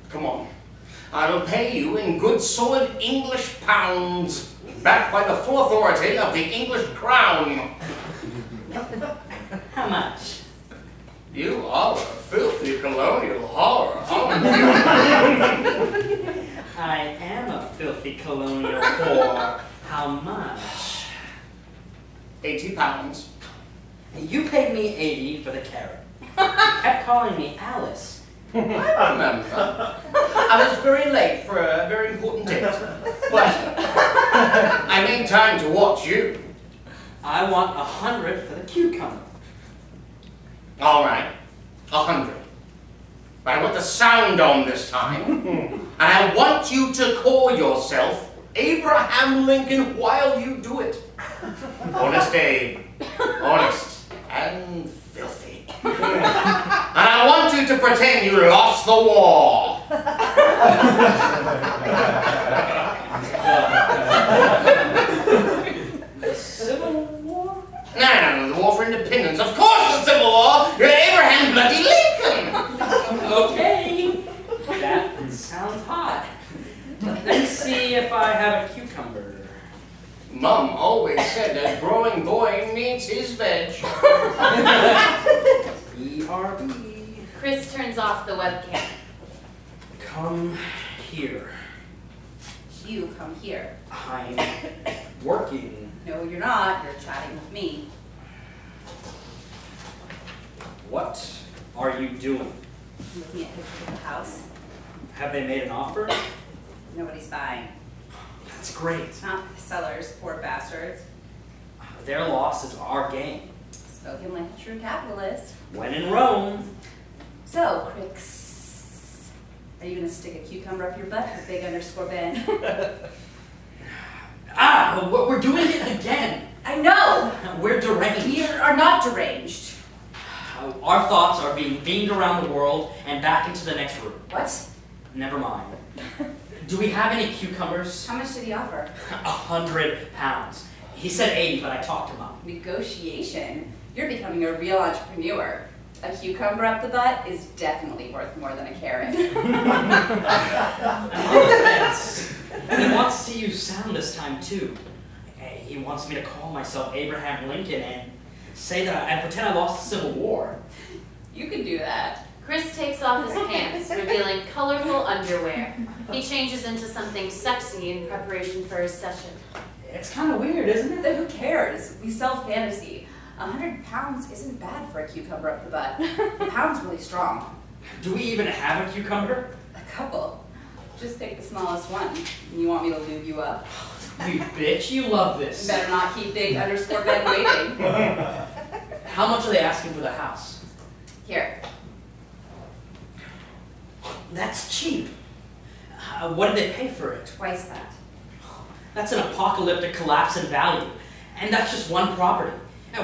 Come on. I'll pay you in good solid English pounds, backed by the full authority of the English crown. How much? You are a filthy colonial horror, aren't you? I am a filthy colonial whore. How much? 80 pounds. You paid me 80 for the carrot. You kept calling me Alice. I remember. I was very late for a very important date. But I made time to watch you. I want 100 for the cucumber. All right, 100. But I want the sound on this time. And I want you to call yourself Abraham Lincoln while you do it. Honest Abe. Honest and filthy. And I want you to pretend you lost the war. The Civil War? No, the War for Independence. Of course the Civil War. You're Abraham bloody Lincoln. Okay. That sounds hot. Let me see if I have a cucumber. Mom always said a growing boy needs his veg. BRB. Chris turns off the webcam. Come here. You come here. I'm working. No, you're not. You're chatting with me. What are you doing? I'm looking at pictures of the house. Have they made an offer? Nobody's buying. That's great. Not the sellers, poor bastards. Their loss is our gain. Spoken like a true capitalist. When in Rome. So, Crix, are you gonna stick a cucumber up your butt with big underscore Ben? We're doing it again. I know! We're deranged. We are not deranged. Our thoughts are being beamed around the world and back into the next room. What? Never mind. Do we have any cucumbers? How much did he offer? 100 pounds. He said 80, but I talked him up. Negotiation? You're becoming a real entrepreneur. A cucumber up the butt is definitely worth more than a carrot. Yes. He wants to use sound this time too. He wants me to call myself Abraham Lincoln and say that I pretend I lost the Civil War. You can do that. Chris takes off his pants, revealing colorful underwear. He changes into something sexy in preparation for his session. It's kind of weird, isn't it? Then who cares? We sell fantasy. 100 pounds isn't bad for a cucumber up the butt. The pound's really strong. Do we even have a cucumber? A couple. Just pick the smallest one. You want me to lube you up? You bitch, you love this. Better not keep big underscore Ben waiting. How much are they asking for the house? Here. That's cheap. What did they pay for it? Twice that. That's an apocalyptic collapse in value. And that's just one property.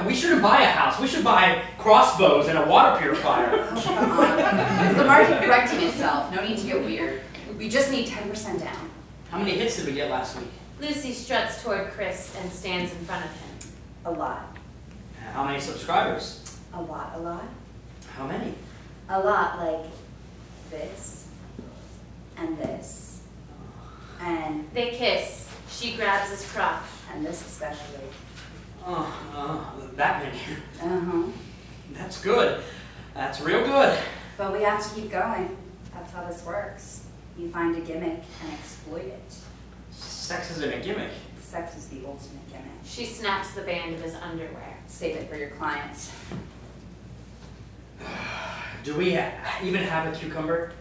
We shouldn't buy a house. We should buy crossbows and a water purifier. Oh, come on. It's the market correcting itself. No need to get weird. We just need 10% down. How many hits did we get last week? Lucy struts toward Chris and stands in front of him. A lot. How many subscribers? A lot, a lot. How many? A lot like this. And this. And They kiss. She grabs his crotch. this especially. That many. Uh-huh. That's good. That's real good. But we have to keep going. That's how this works. You find a gimmick and exploit it. Sex isn't a gimmick. Sex is the ultimate gimmick. She snaps the band of his underwear. Save it for your clients. Do we even have a cucumber?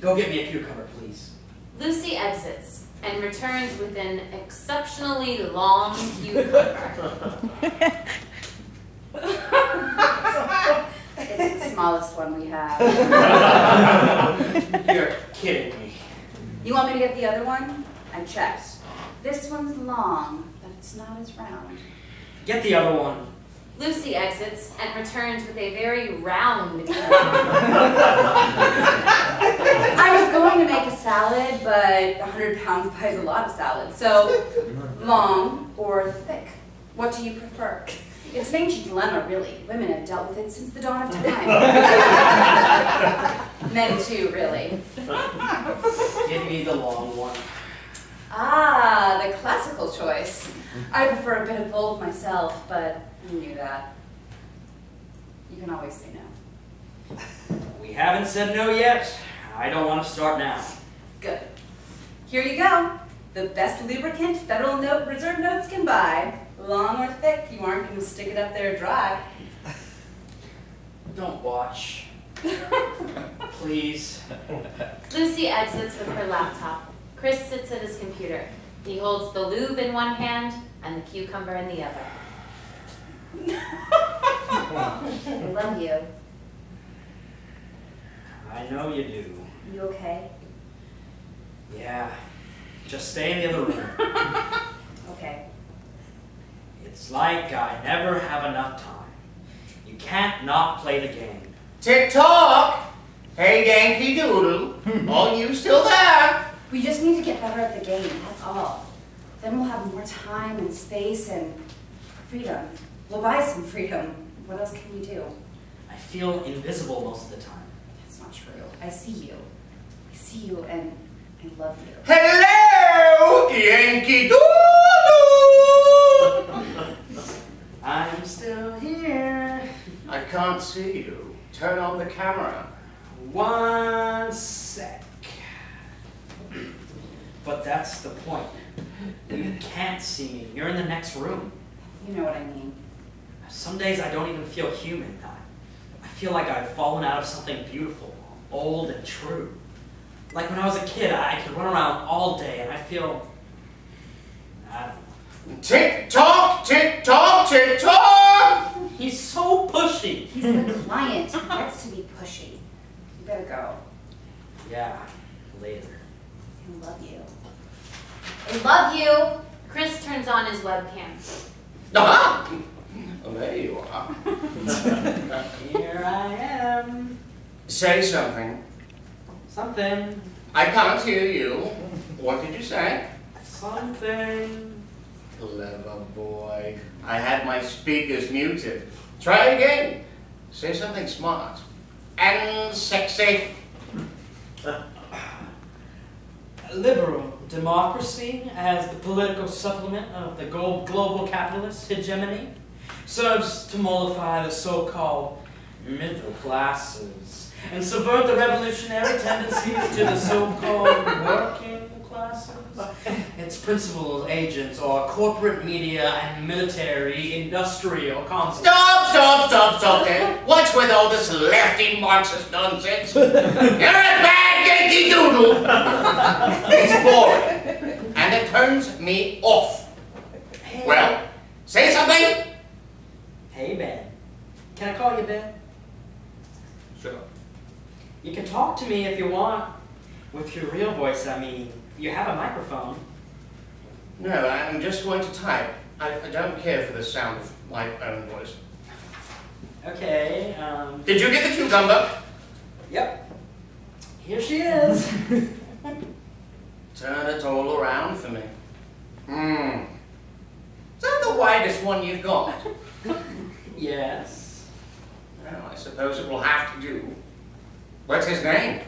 Go get me a cucumber, please. Lucy exits and returns with an exceptionally long cucumber. It's the smallest one we have. You're kidding me. You want me to get the other one? I checked. This one's long, but it's not as round. Get the other one. Lucy exits and returns with a very round cucumber. I was going to make a salad, but 100 pounds buys a lot of salad. So, long or thick? What do you prefer? It's an ancient dilemma, really. Women have dealt with it since the dawn of time. Men too, really. Give me the long one. Ah, the classical choice. I prefer a bit of both myself, but you knew that. You can always say no. We haven't said no yet. I don't want to start now. Good. Here you go. The best lubricant Federal Reserve notes can buy. Long or thick, you aren't going to stick it up there dry. Don't watch. Please. Lucy exits with her laptop. Chris sits at his computer. He holds the lube in one hand and the cucumber in the other. I love you. I know you do. You okay? Yeah. Just stay in the other room. Okay. It's like I never have enough time. You can't not play the game. Tick-tock! Hey, Yankee Doodle. Are you still there? We just need to get better at the game, that's all. Then we'll have more time and space and freedom. We'll buy some freedom. What else can we do? I feel invisible most of the time. That's not true. I see you. I see you and I love you. Hello, Yankee Doodle! I'm still here. I can't see you. Turn on the camera. One sec. But that's the point. You can't see me. You're in the next room. You know what I mean. Some days I don't even feel human. I feel like I've fallen out of something beautiful, old and true. Like when I was a kid, I could run around all day and I feel, I don't know. Tick-tock, tick-tock, tick-tock! He's so pushy. He's the client. He gets to be pushy. You better go. Yeah, later. I love you. I love you! Chris turns on his webcam. Ah! Oh, there you are. Here I am. Say something. Something. I can't hear you. What did you say? Something. Clever boy. I had my speakers muted. Try again. Say something smart. And sexy. Liberal democracy as the political supplement of the global capitalist hegemony serves to mollify the so-called middle classes and subvert the revolutionary tendencies to the so-called working classes. Its principal agents are corporate media and military industrial complex. Stop, okay? What's with all this lefty Marxist nonsense? You're a bad Yankee Doodle! It's boring, and it turns me off. Hey. Well, say something! Hey, Ben. Can I call you Ben? Sure. You can talk to me if you want. With your real voice, I mean. You have a microphone. No, I'm just going to type. I don't care for the sound of my own voice. Okay, Did you get the cucumber? Yep. Here she is. Turn it all around for me. Is that the widest one you've got? Yes. Well, I suppose it will have to do. What's his name?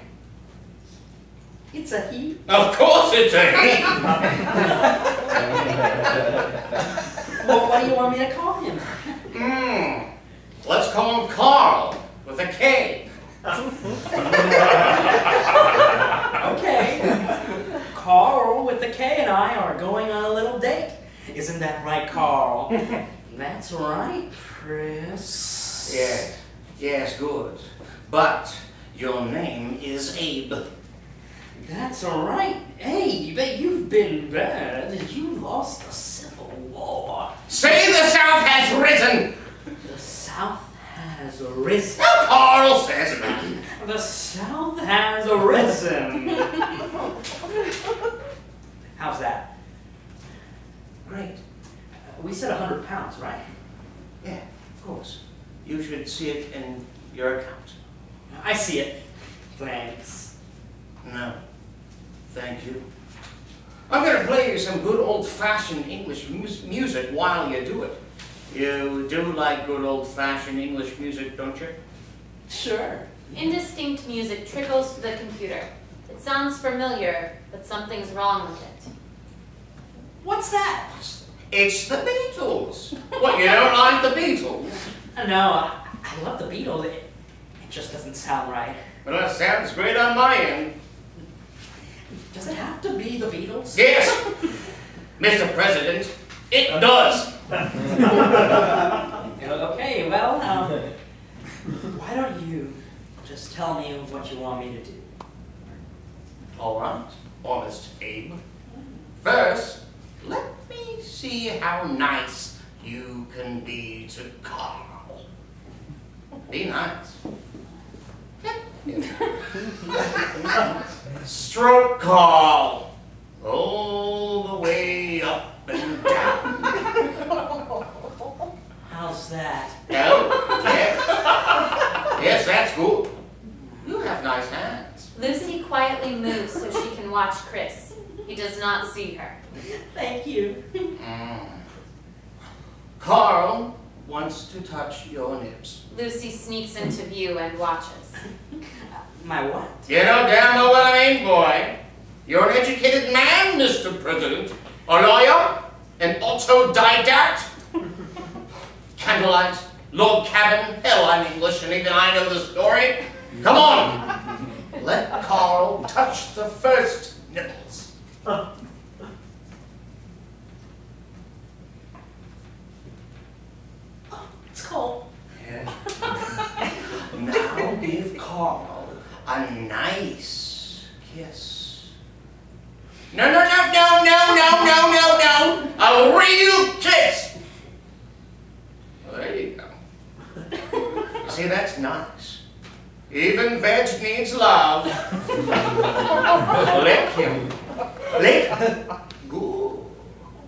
It's a he. Of course it's a he! Well, what do you want me to call him? Let's call him Carl, with a K. Okay. Carl with a K and I are going on a little date. Isn't that right, Carl? That's right, Chris. Yes. Yes, good. But your name is Abe. That's all right. Hey, but you've been bad. You lost the Civil War. Say the South has risen! The South has risen. Now Carl says that. The South has arisen. How's that? Great. We said 100 pounds, right? Yeah, of course. You should see it in your account. I see it. Thanks. No. Thank you. I'm going to play you some good old-fashioned English music while you do it. You do like good old-fashioned English music, don't you? Sure. Indistinct music trickles to the computer. It sounds familiar, but something's wrong with it. What's that? It's the Beatles. What, you don't like the Beatles? No, I love the Beatles. It just doesn't sound right. Well, that sounds great on my end. Does it have to be the Beatles? Yes, Mr. President, it does. Okay, well, why don't you just tell me what you want me to do? All right, honest Abe. First, let me see how nice you can be to Carl. Be nice. Stroke Carl all the way up and down. How's that? Oh, yes. Yes, that's good. You have nice hands. Lucy quietly moves so she can watch Chris. He does not see her. Thank you. Carl wants to touch your nips. Lucy sneaks into view and watches. My what? You know damn well what I mean, boy. You're an educated man, Mr. President. A lawyer, an autodidact, candlelight, log cabin. Hell, I'm English and even I know the story. Come on. Let Carl touch the first nipples. It's cold. Yeah. Now give Carl a nice kiss. No, no, no, no, no, no, no, no, no. A real kiss. Well, there you go. See, that's nice. Even veg needs love. Lick him. Lick. Good.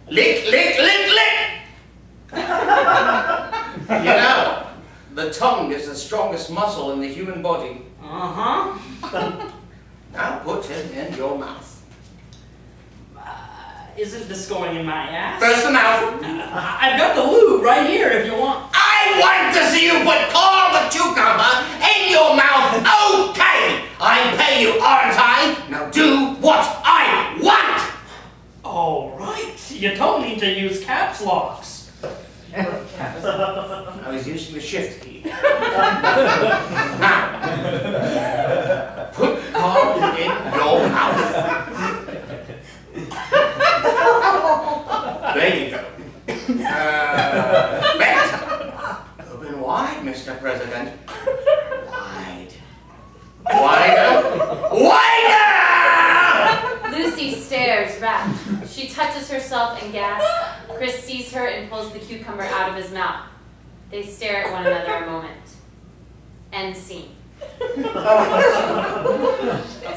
Lick, lick, lick, lick. You know, the tongue is the strongest muscle in the human body. Uh-huh. Now put it in your mouth. Isn't this going in my ass? First the mouth. I've got the lube right here if you want. I want to see you put Carl the cucumber in your mouth. Okay, I pay you, aren't I? Now do what I want. All right. You told me to use caps locks. I was using the shift key. Now, put Carl in your mouth. There you go. Perfect. Open wide, Mr. President. Wide. Wider. Wider! Lucy stares, rapt. She touches herself and gasps. Chris sees her and pulls the cucumber out of his mouth. They stare at one another a moment. End scene.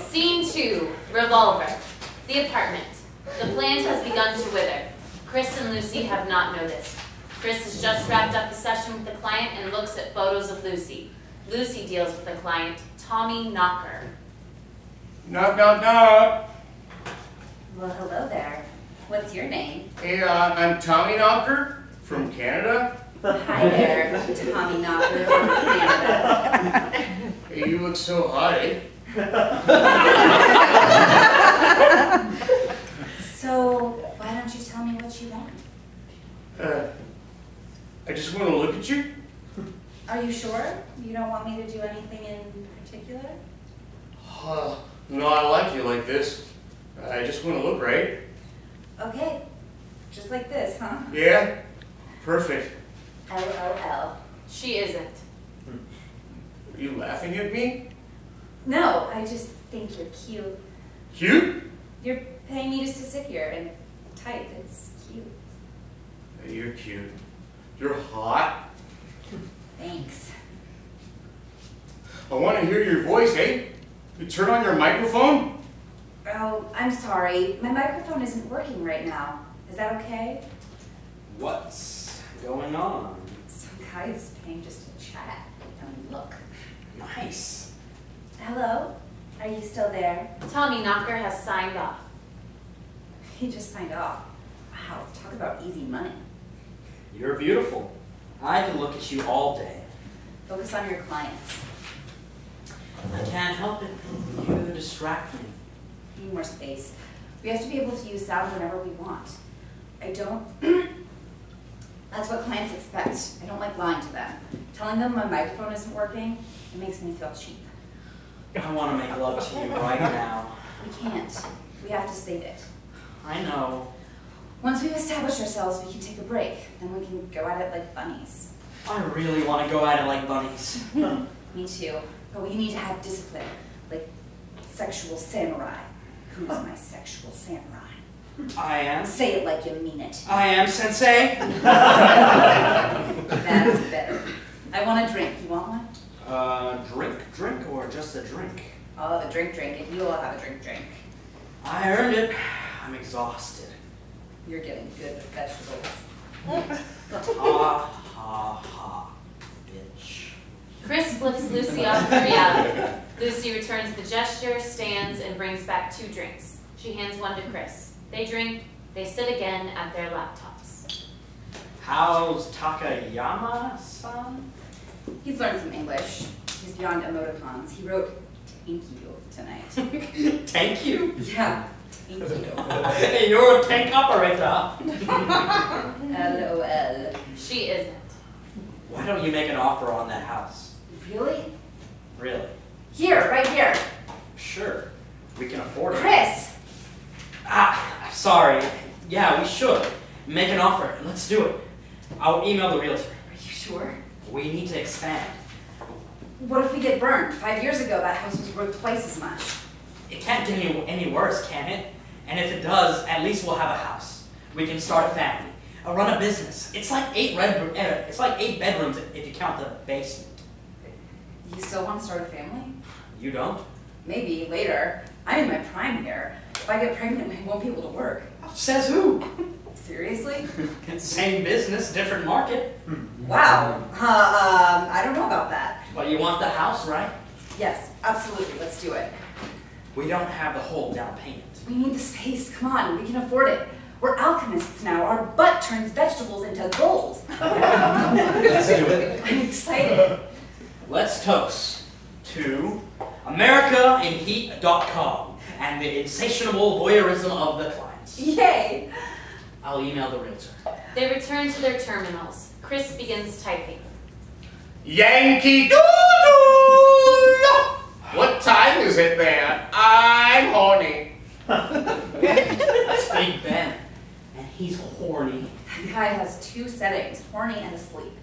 Scene 2, Revolver. The apartment. The plant has begun to wither. Chris and Lucy have not noticed. Chris has just wrapped up a session with the client and looks at photos of Lucy. Lucy deals with the client, Tommy Knocker. Knock, knock, knock. Well, hello there. What's your name? Hey, I'm Tommy Knocker from Canada. Hi there, Tommy Knocker from Canada. Hey, you look so hot, eh? So, why don't you tell me what you want? I just want to look at you. Are you sure? You don't want me to do anything in particular? No, I like you like this. I just want to look right. Okay, just like this, huh? Yeah? Perfect. LOL. She isn't. Are you laughing at me? No, I just think you're cute. Cute? You're paying me just to sit here and type. It's cute. You're cute. You're hot. Thanks. I want to hear your voice, eh? You turn on your microphone? Oh, I'm sorry. My microphone isn't working right now. Is that okay? What's going on? Some guy is paying just to chat. I mean, look. Nice. Hello? Are you still there? Tommy Knocker has signed off. He just signed off. Wow, talk about easy money. You're beautiful. I can look at you all day. Focus on your clients. I can't help it. You distract me. Need more space. We have to be able to use sound whenever we want. I don't... That's what clients expect. I don't like lying to them. Telling them my microphone isn't working, it makes me feel cheap. I want to make love to you right now. We can't. We have to save it. I know. Once we've established ourselves, we can take a break. Then we can go at it like bunnies. I really want to go at it like bunnies. Me too. But we need to have discipline. Like sexual samurai. Who's my sexual samurai? I am. Say it like you mean it. I am, Sensei. That's better. I want a drink. You want one? Drink or just a drink? I'll have a drink. If you all have a drink. I earned it. I'm exhausted. You're getting good with vegetables. Ha ha ha, bitch. Chris flips Lucy off to reality. Lucy returns the gesture, stands, and brings back 2 drinks. She hands one to Chris. They drink, they sit again at their laptops. How's Takayama-san? He's learned some English. He's beyond emoticons. He wrote "thank you" tonight. Thank you. Yeah, thank you. Hey, you're a tank operator. LOL. She isn't. Why don't you make an offer on that house? Really? Really? Here, right here. Sure. We can afford it. Chris! Sorry. Yeah, we should. Make an offer. Let's do it. I'll email the realtor. Are you sure? We need to expand. What if we get burned? 5 years ago, that house was worth twice as much. It can't get any worse, can it? And if it does, at least we'll have a house. We can start a family, run a business. It's like 8 bedrooms if you count the basement. You still want to start a family? You don't? Maybe, later. I'm in my prime here. If I get pregnant, I won't be able to work. Says who? Seriously? Same business, different market. Wow. I don't know about that. But you want the house, right? Yes, absolutely. Let's do it. We don't have the whole down payment. We need the space. Come on, we can afford it. We're alchemists now. Our butt turns vegetables into gold. Let's do it. I'm excited. Let's toast to AmericaInHeat.com and the insatiable voyeurism of the clients. Yay! I'll email the realtor. They return to their terminals. Chris begins typing. Yankee Doodle! What time is it there? I'm horny. That's Big Ben, and he's horny. That guy has 2 settings, horny and asleep.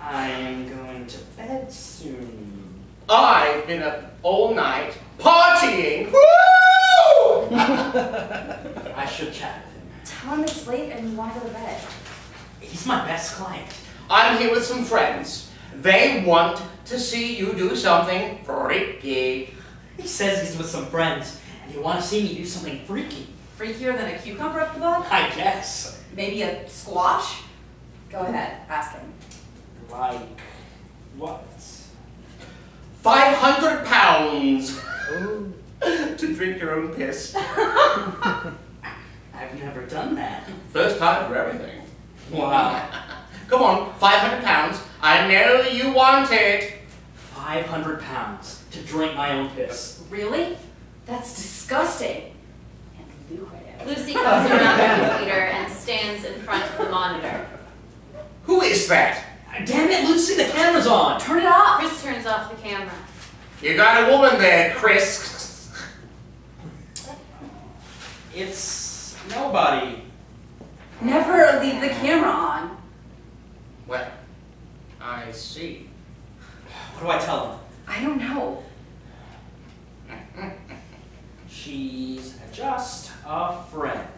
I am going to bed soon. I've been up all night partying. Woo! I should chat with him. Tell him it's late and you want to go to bed. He's my best client. I'm here with some friends. They want to see you do something freaky. He says he's with some friends, and he wants to see me do something freaky. Freakier than a cucumber up the butt? I guess. Maybe a squash? Go ahead, ask him. Like what? 500 pounds to drink your own piss. I've never done that. First time for everything. Wow. Come on, 500 pounds. I know you want it. 500 pounds to drink my own piss. Really? That's disgusting. And lucrative. Lucy comes around the computer and stands in front of the monitor. Who is that? Damn it, Lucy, the camera's on. Turn it off! Chris turns off the camera. You got a woman there, Chris. It's nobody. Never leave the camera on. Well, I see. What do I tell them? I don't know. She's just a friend.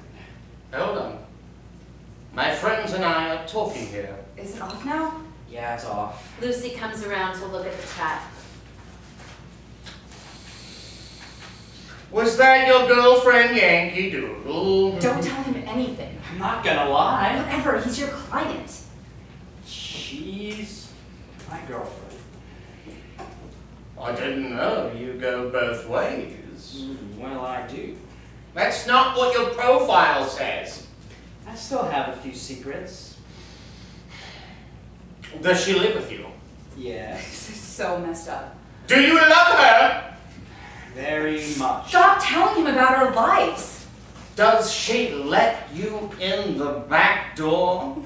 Hold on. My friends and I are talking here. Is it off now? Yeah, it's off. Lucy comes around to look at the chat. Was that your girlfriend, Yankee Doodle? Don't tell him anything. I'm not gonna lie. Whatever, he's your client. She's my girlfriend. I didn't know you go both ways. Well, I do. That's not what your profile says. I still have a few secrets. Does she live with you? Yes. This is so messed up. Do you love her? Very much. Stop telling him about our lives. Does she let you in the back door?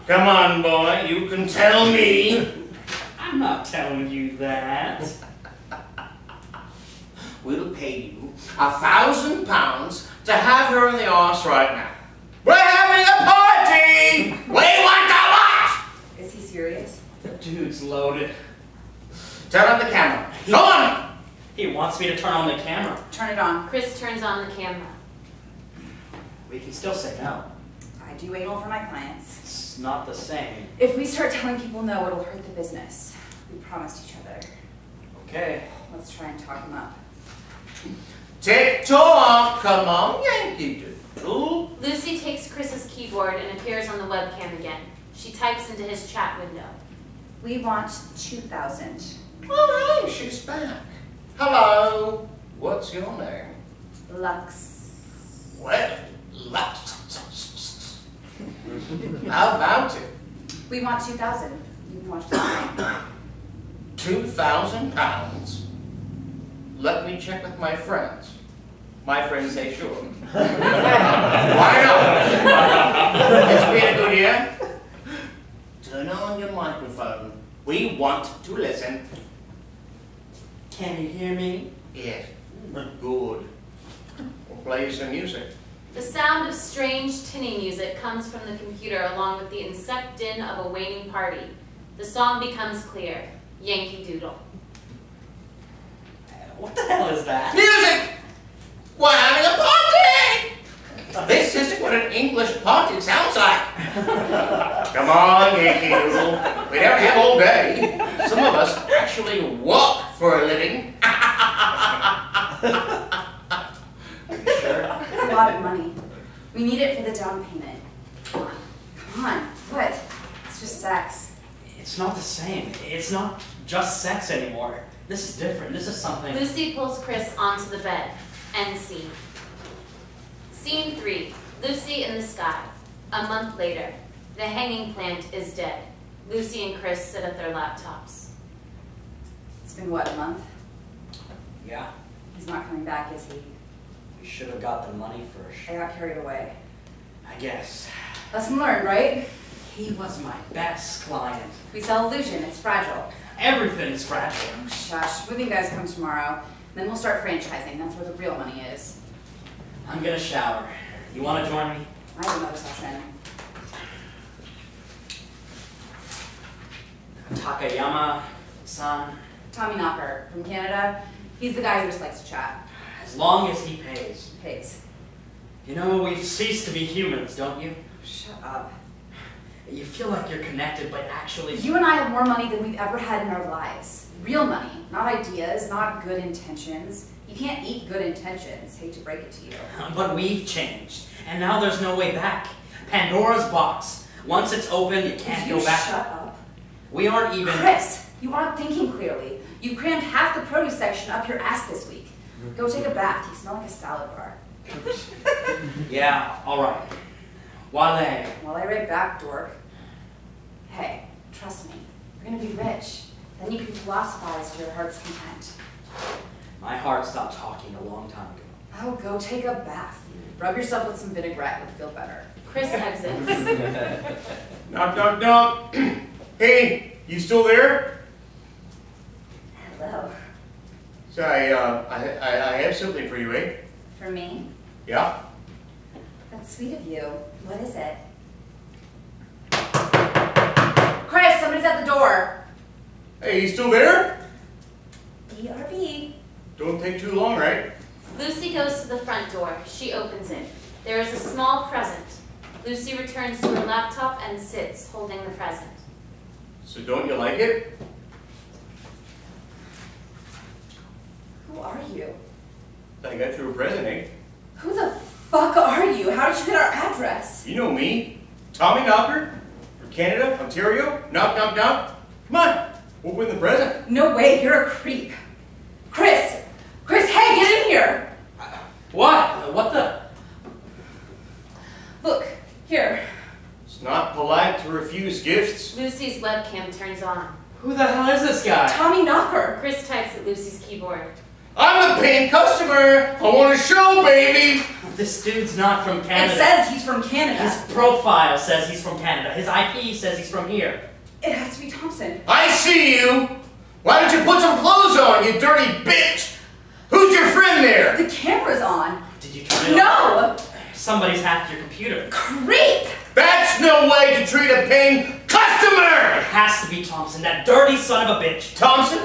Come on, boy, you can tell me. I'm not telling you that. We'll pay you £1,000 to have her in the arse right now. We're having a party! We want to watch! Is he serious? The dude's loaded. Turn on the camera. Go on! He wants me to turn on the camera. Turn it on. Chris turns on the camera. We can still say no. I do anal for my clients. It's not the same. If we start telling people no, it'll hurt the business. We promised each other. Okay. Let's try and talk him up. TikTok, come on, Yankee Doodle. Lucy takes Chris's keyboard and appears on the webcam again. She types into his chat window. We want 2,000. All right, she's back. Hello. What's your name? Lux. Well, how about it? We want 2,000. You can watch the screen. £2,000? Let me check with my friends. My friends say sure. Why not? It's been a good year. Turn on your microphone. We want to listen. Can you hear me? Yes. Good. We'll play you some music. The sound of strange tinny music comes from the computer along with the incessant din of a waning party. The song becomes clear. Yankee Doodle. What the hell is that? Music! We're having a party! This isn't what an English party sounds like. Come on, Yankee Doodle. We don't have all day. Some of us actually work for a living. Sure. It's a lot of money. We need it for the down payment. Come on. Come on. What? It's just sex. It's not the same. It's not just sex anymore. This is different. This is something. Lucy pulls Chris onto the bed. End scene. Scene 3. Lucy in the sky. A month later. The hanging plant is dead. Lucy and Chris sit at their laptops. It's been what, a month? Yeah. He's not coming back, is he? We should have got the money first. I got carried away. I guess. Lesson learned, right? He was my best client. We sell illusion. It's fragile. Everything's fragile. Oh, shush. Moving guys come tomorrow. Then we'll start franchising. That's where the real money is. I'm gonna shower. You wanna join me? I have another session. Takayama-san. Tommy Knocker from Canada. He's the guy who just likes to chat. As long as he pays. Pays. You know, we've ceased to be humans, don't you? Shut up. You feel like you're connected, but actually... You and I have more money than we've ever had in our lives. Real money, not ideas, not good intentions. You can't eat good intentions. Hate to break it to you. But we've changed, and now there's no way back. Pandora's box. Once it's open, you can't go back. Shut up. We aren't even... Chris, you aren't thinking clearly. You crammed half the produce section up your ass this week. Go take a bath. You smell like a salad bar. Yeah, all right. Wale. Well, I right back, dork. Hey, trust me. You're gonna be rich. Then you can philosophize to your heart's content. My heart stopped talking a long time ago. Oh, go take a bath. Rub yourself with some vinaigrette. You'll feel better. Chris exits. Knock, knock, knock. Hey, you still there? Hello. So I have something for you, eh? For me? Yeah? That's sweet of you. What is it? Chris, somebody's at the door. Hey, you still there? BRB. Don't take too long, right? Lucy goes to the front door. She opens it. There is a small present. Lucy returns to her laptop and sits, holding the present. So don't you like it? Who are you? I got you a present, eh? Who the fuck are you? How did you get our address? You know me. Tommy Knocker. From Canada, Ontario. Knock, knock, knock. Come on. Open the present. No way, you're a creep. Chris! Chris, hey, get in here! What? What the? Look, here. It's not polite to refuse gifts. Lucy's webcam turns on. Who the hell is this guy? Tommy Knocker. Chris types at Lucy's keyboard. I'm a paying customer. I want a show, baby. This dude's not from It Canada. says he's from Canada. His profile says he's from Canada. His IP says he's from here. It has to be Thompson. I see you. Why don't you put some clothes on, you dirty bitch? Who's your friend there? The camera's on. Did you turn it on? No! Somebody's hacked your computer. Creep! That's no way to treat a paying customer! It has to be Thompson, that dirty son of a bitch. Thompson?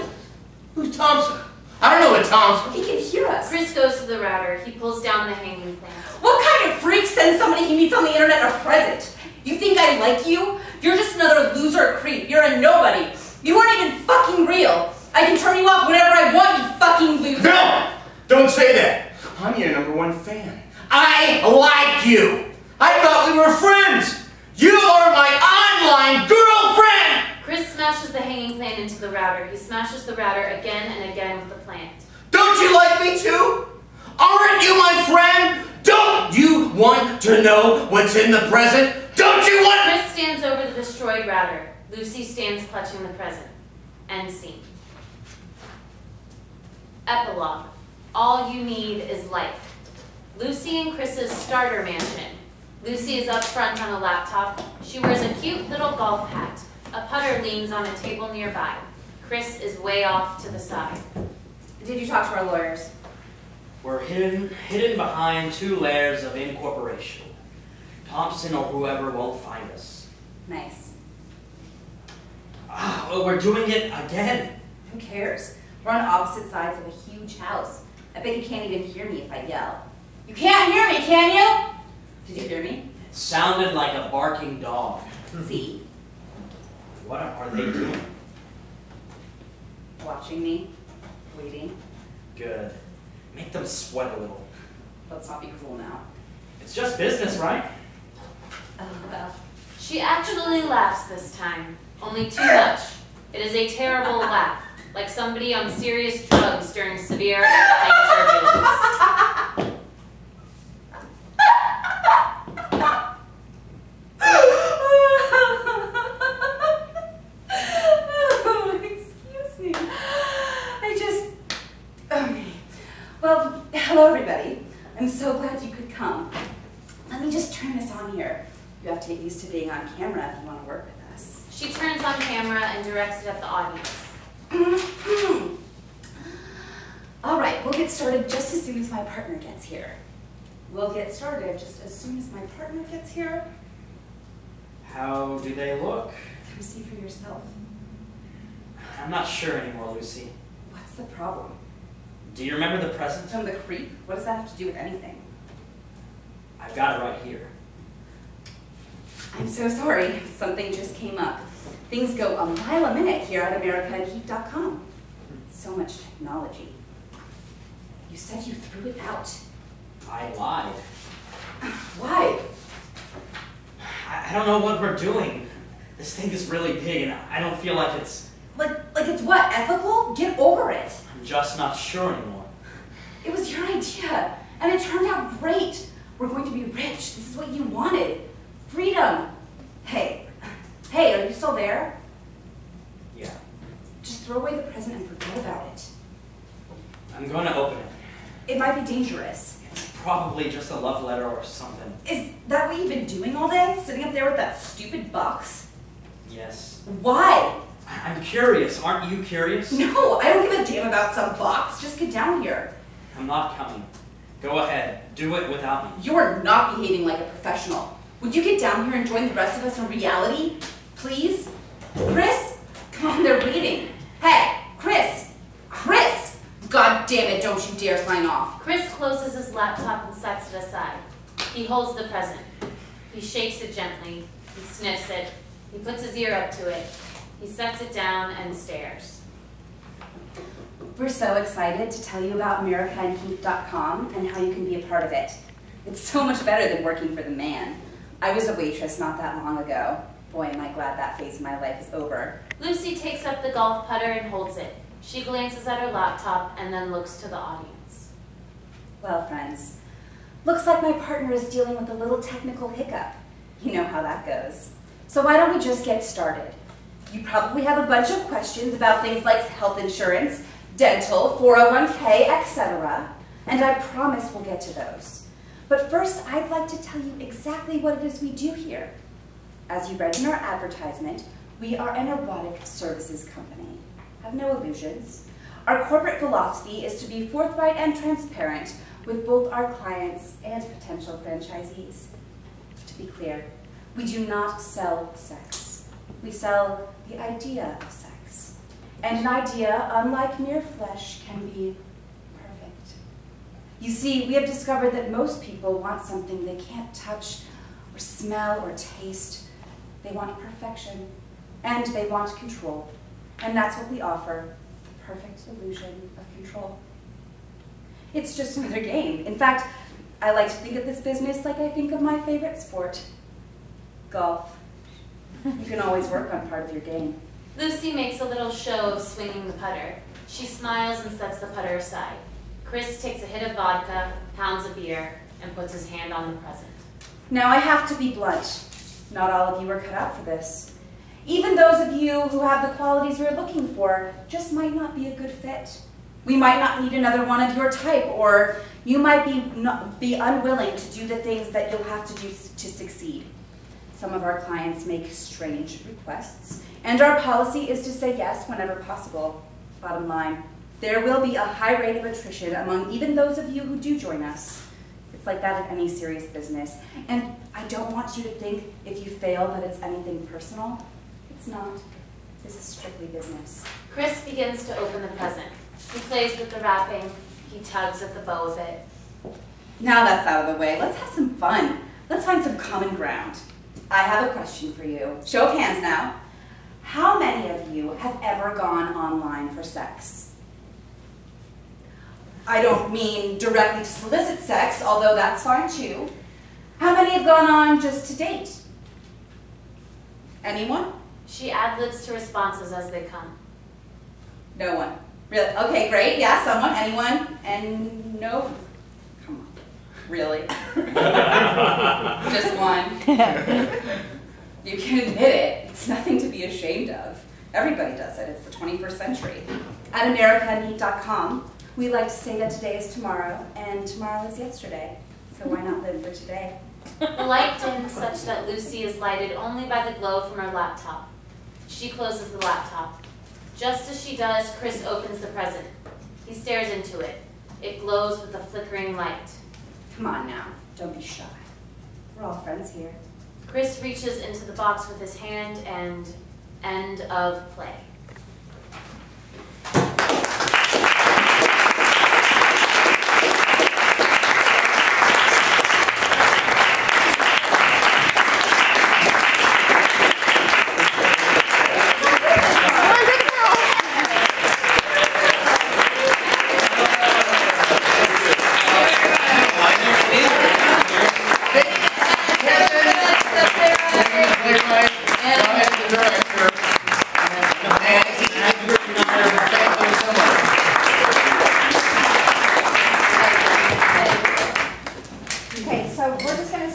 Who's Thompson? I don't know a Thompson. He can hear us. Chris goes to the router. He pulls down the hanging plant. What kind of freak sends somebody he meets on the internet a present? You think I like you? You're just another loser creep. You're a nobody. You aren't even fucking real. I can turn you off whenever I want, you fucking loser. No! Don't say that. I'm your #1 fan. I like you. I thought we were friends. You are my online girlfriend! Chris smashes the hanging plant into the router. He smashes the router again and again with the plant. Don't you like me too? Aren't you my friend? Don't you want to know what's in the present? Don't you want... Chris stands over the destroyed router. Lucy stands clutching the present. End scene. Epilogue. All you need is life. Lucy and Chris's starter mansion. Lucy is up front on a laptop. She wears a cute little golf hat. A putter leans on a table nearby. Chris is way off to the side. Did you talk to our lawyers? We're hidden behind 2 layers of incorporation. Thompson or whoever won't find us. Nice. Well, we're doing it again. Who cares? We're on opposite sides of a huge house. I bet you can't even hear me if I yell. You can't hear me, can you? Did you hear me? It sounded like a barking dog. See? What are they doing? Watching me. Waiting. Good. Make them sweat a little. Let's not be cruel now. It's just business, right? Oh, well. She actually laughs this time. Only too much. It is a terrible laugh. Like somebody on serious drugs during severe airplane turbulence. Excuse me. Okay. Well, hello everybody. I'm so glad you could come. Let me just turn this on here. You have to get used to being on camera if you want to work with us. She turns on camera and directs it at the audience. All right, we'll get started just as soon as my partner gets here. We'll get started just as soon as my partner gets here. How do they look? Come see for yourself. I'm not sure anymore, Lucy. What's the problem? Do you remember the present? From the creep? What does that have to do with anything? I've got it right here. I'm so sorry. Something just came up. Things go a mile a minute here at AmericaandHeat.com. So much technology. You said you threw it out. I lied. Why? I don't know what we're doing. This thing is really big and I don't feel like it's... Like it's what? Ethical? Get over it. I'm just not sure anymore. It was your idea, and it turned out great. We're going to be rich. This is what you wanted. Freedom. Hey, are you still there? Yeah. Just throw away the present and forget about it. I'm going to open it. It might be dangerous. It's probably just a love letter or something. Is that what you've been doing all day? Sitting up there with that stupid box? Yes. Why? I'm curious. Aren't you curious? No, I don't give a damn about some box. Just get down here. I'm not coming. Go ahead. Do it without me. You're not behaving like a professional. Would you get down here and join the rest of us in reality? Please? Chris? Come on, they're waiting. Don't you dare sign off. Chris closes his laptop and sets it aside. He holds the present. He shakes it gently. He sniffs it. He puts his ear up to it. He sets it down and stares. We're so excited to tell you about AmericaandHeat.com and how you can be a part of it. It's so much better than working for the man. I was a waitress not that long ago. Boy, am I glad that phase of my life is over. Lucy takes up the golf putter and holds it. She glances at her laptop and then looks to the audience. Well, friends, looks like my partner is dealing with a little technical hiccup. You know how that goes. So why don't we just get started? You probably have a bunch of questions about things like health insurance, dental, 401k, etc. And I promise we'll get to those. But first, I'd like to tell you exactly what it is we do here. As you read in our advertisement, we are an erotic services company. Have no illusions. Our corporate philosophy is to be forthright and transparent with both our clients and potential franchisees. To be clear, we do not sell sex. We sell the idea of sex. And an idea, unlike mere flesh, can be perfect. You see, we have discovered that most people want something they can't touch or smell or taste. They want perfection, and they want control. And that's what we offer, the perfect illusion of control. It's just another game. In fact, I like to think of this business like I think of my favorite sport, golf. You can always work on part of your game. Lucy makes a little show of swinging the putter. She smiles and sets the putter aside. Chris takes a hit of vodka, pounds a beer, and puts his hand on the present. Now I have to be blunt. Not all of you are cut out for this. Even those of you who have the qualities we're looking for just might not be a good fit. We might not need another one of your type, or you might be unwilling to do the things that you'll have to do to succeed. Some of our clients make strange requests, and our policy is to say yes whenever possible. Bottom line, there will be a high rate of attrition among even those of you who do join us. It's like that in any serious business. And I don't want you to think if you fail that it's anything personal. It's not. This is strictly business. Chris begins to open the present. He plays with the wrapping. He tugs at the bow of it. Now that's out of the way, let's have some fun. Let's find some common ground. I have a question for you. Show of hands now. How many of you have ever gone online for sex? I don't mean directly to solicit sex, although that's fine too. How many have gone on just to date? Anyone? She ad-libs to responses as they come. No one. Really? Okay, great. Yeah, someone. Anyone? And no? Come on. Really? Just one? You can admit it. It's nothing to be ashamed of. Everybody does it. It's the 21st century. At AmericaandHeat.com, we like to say that today is tomorrow, and tomorrow is yesterday. So why not live for today? The light dims such that Lucy is lighted only by the glow from her laptop. She closes the laptop. Just as she does, Chris opens the present. He stares into it. It glows with a flickering light. Come on now, don't be shy. We're all friends here. Chris reaches into the box with his hand and end of play. Okay, so we're just going to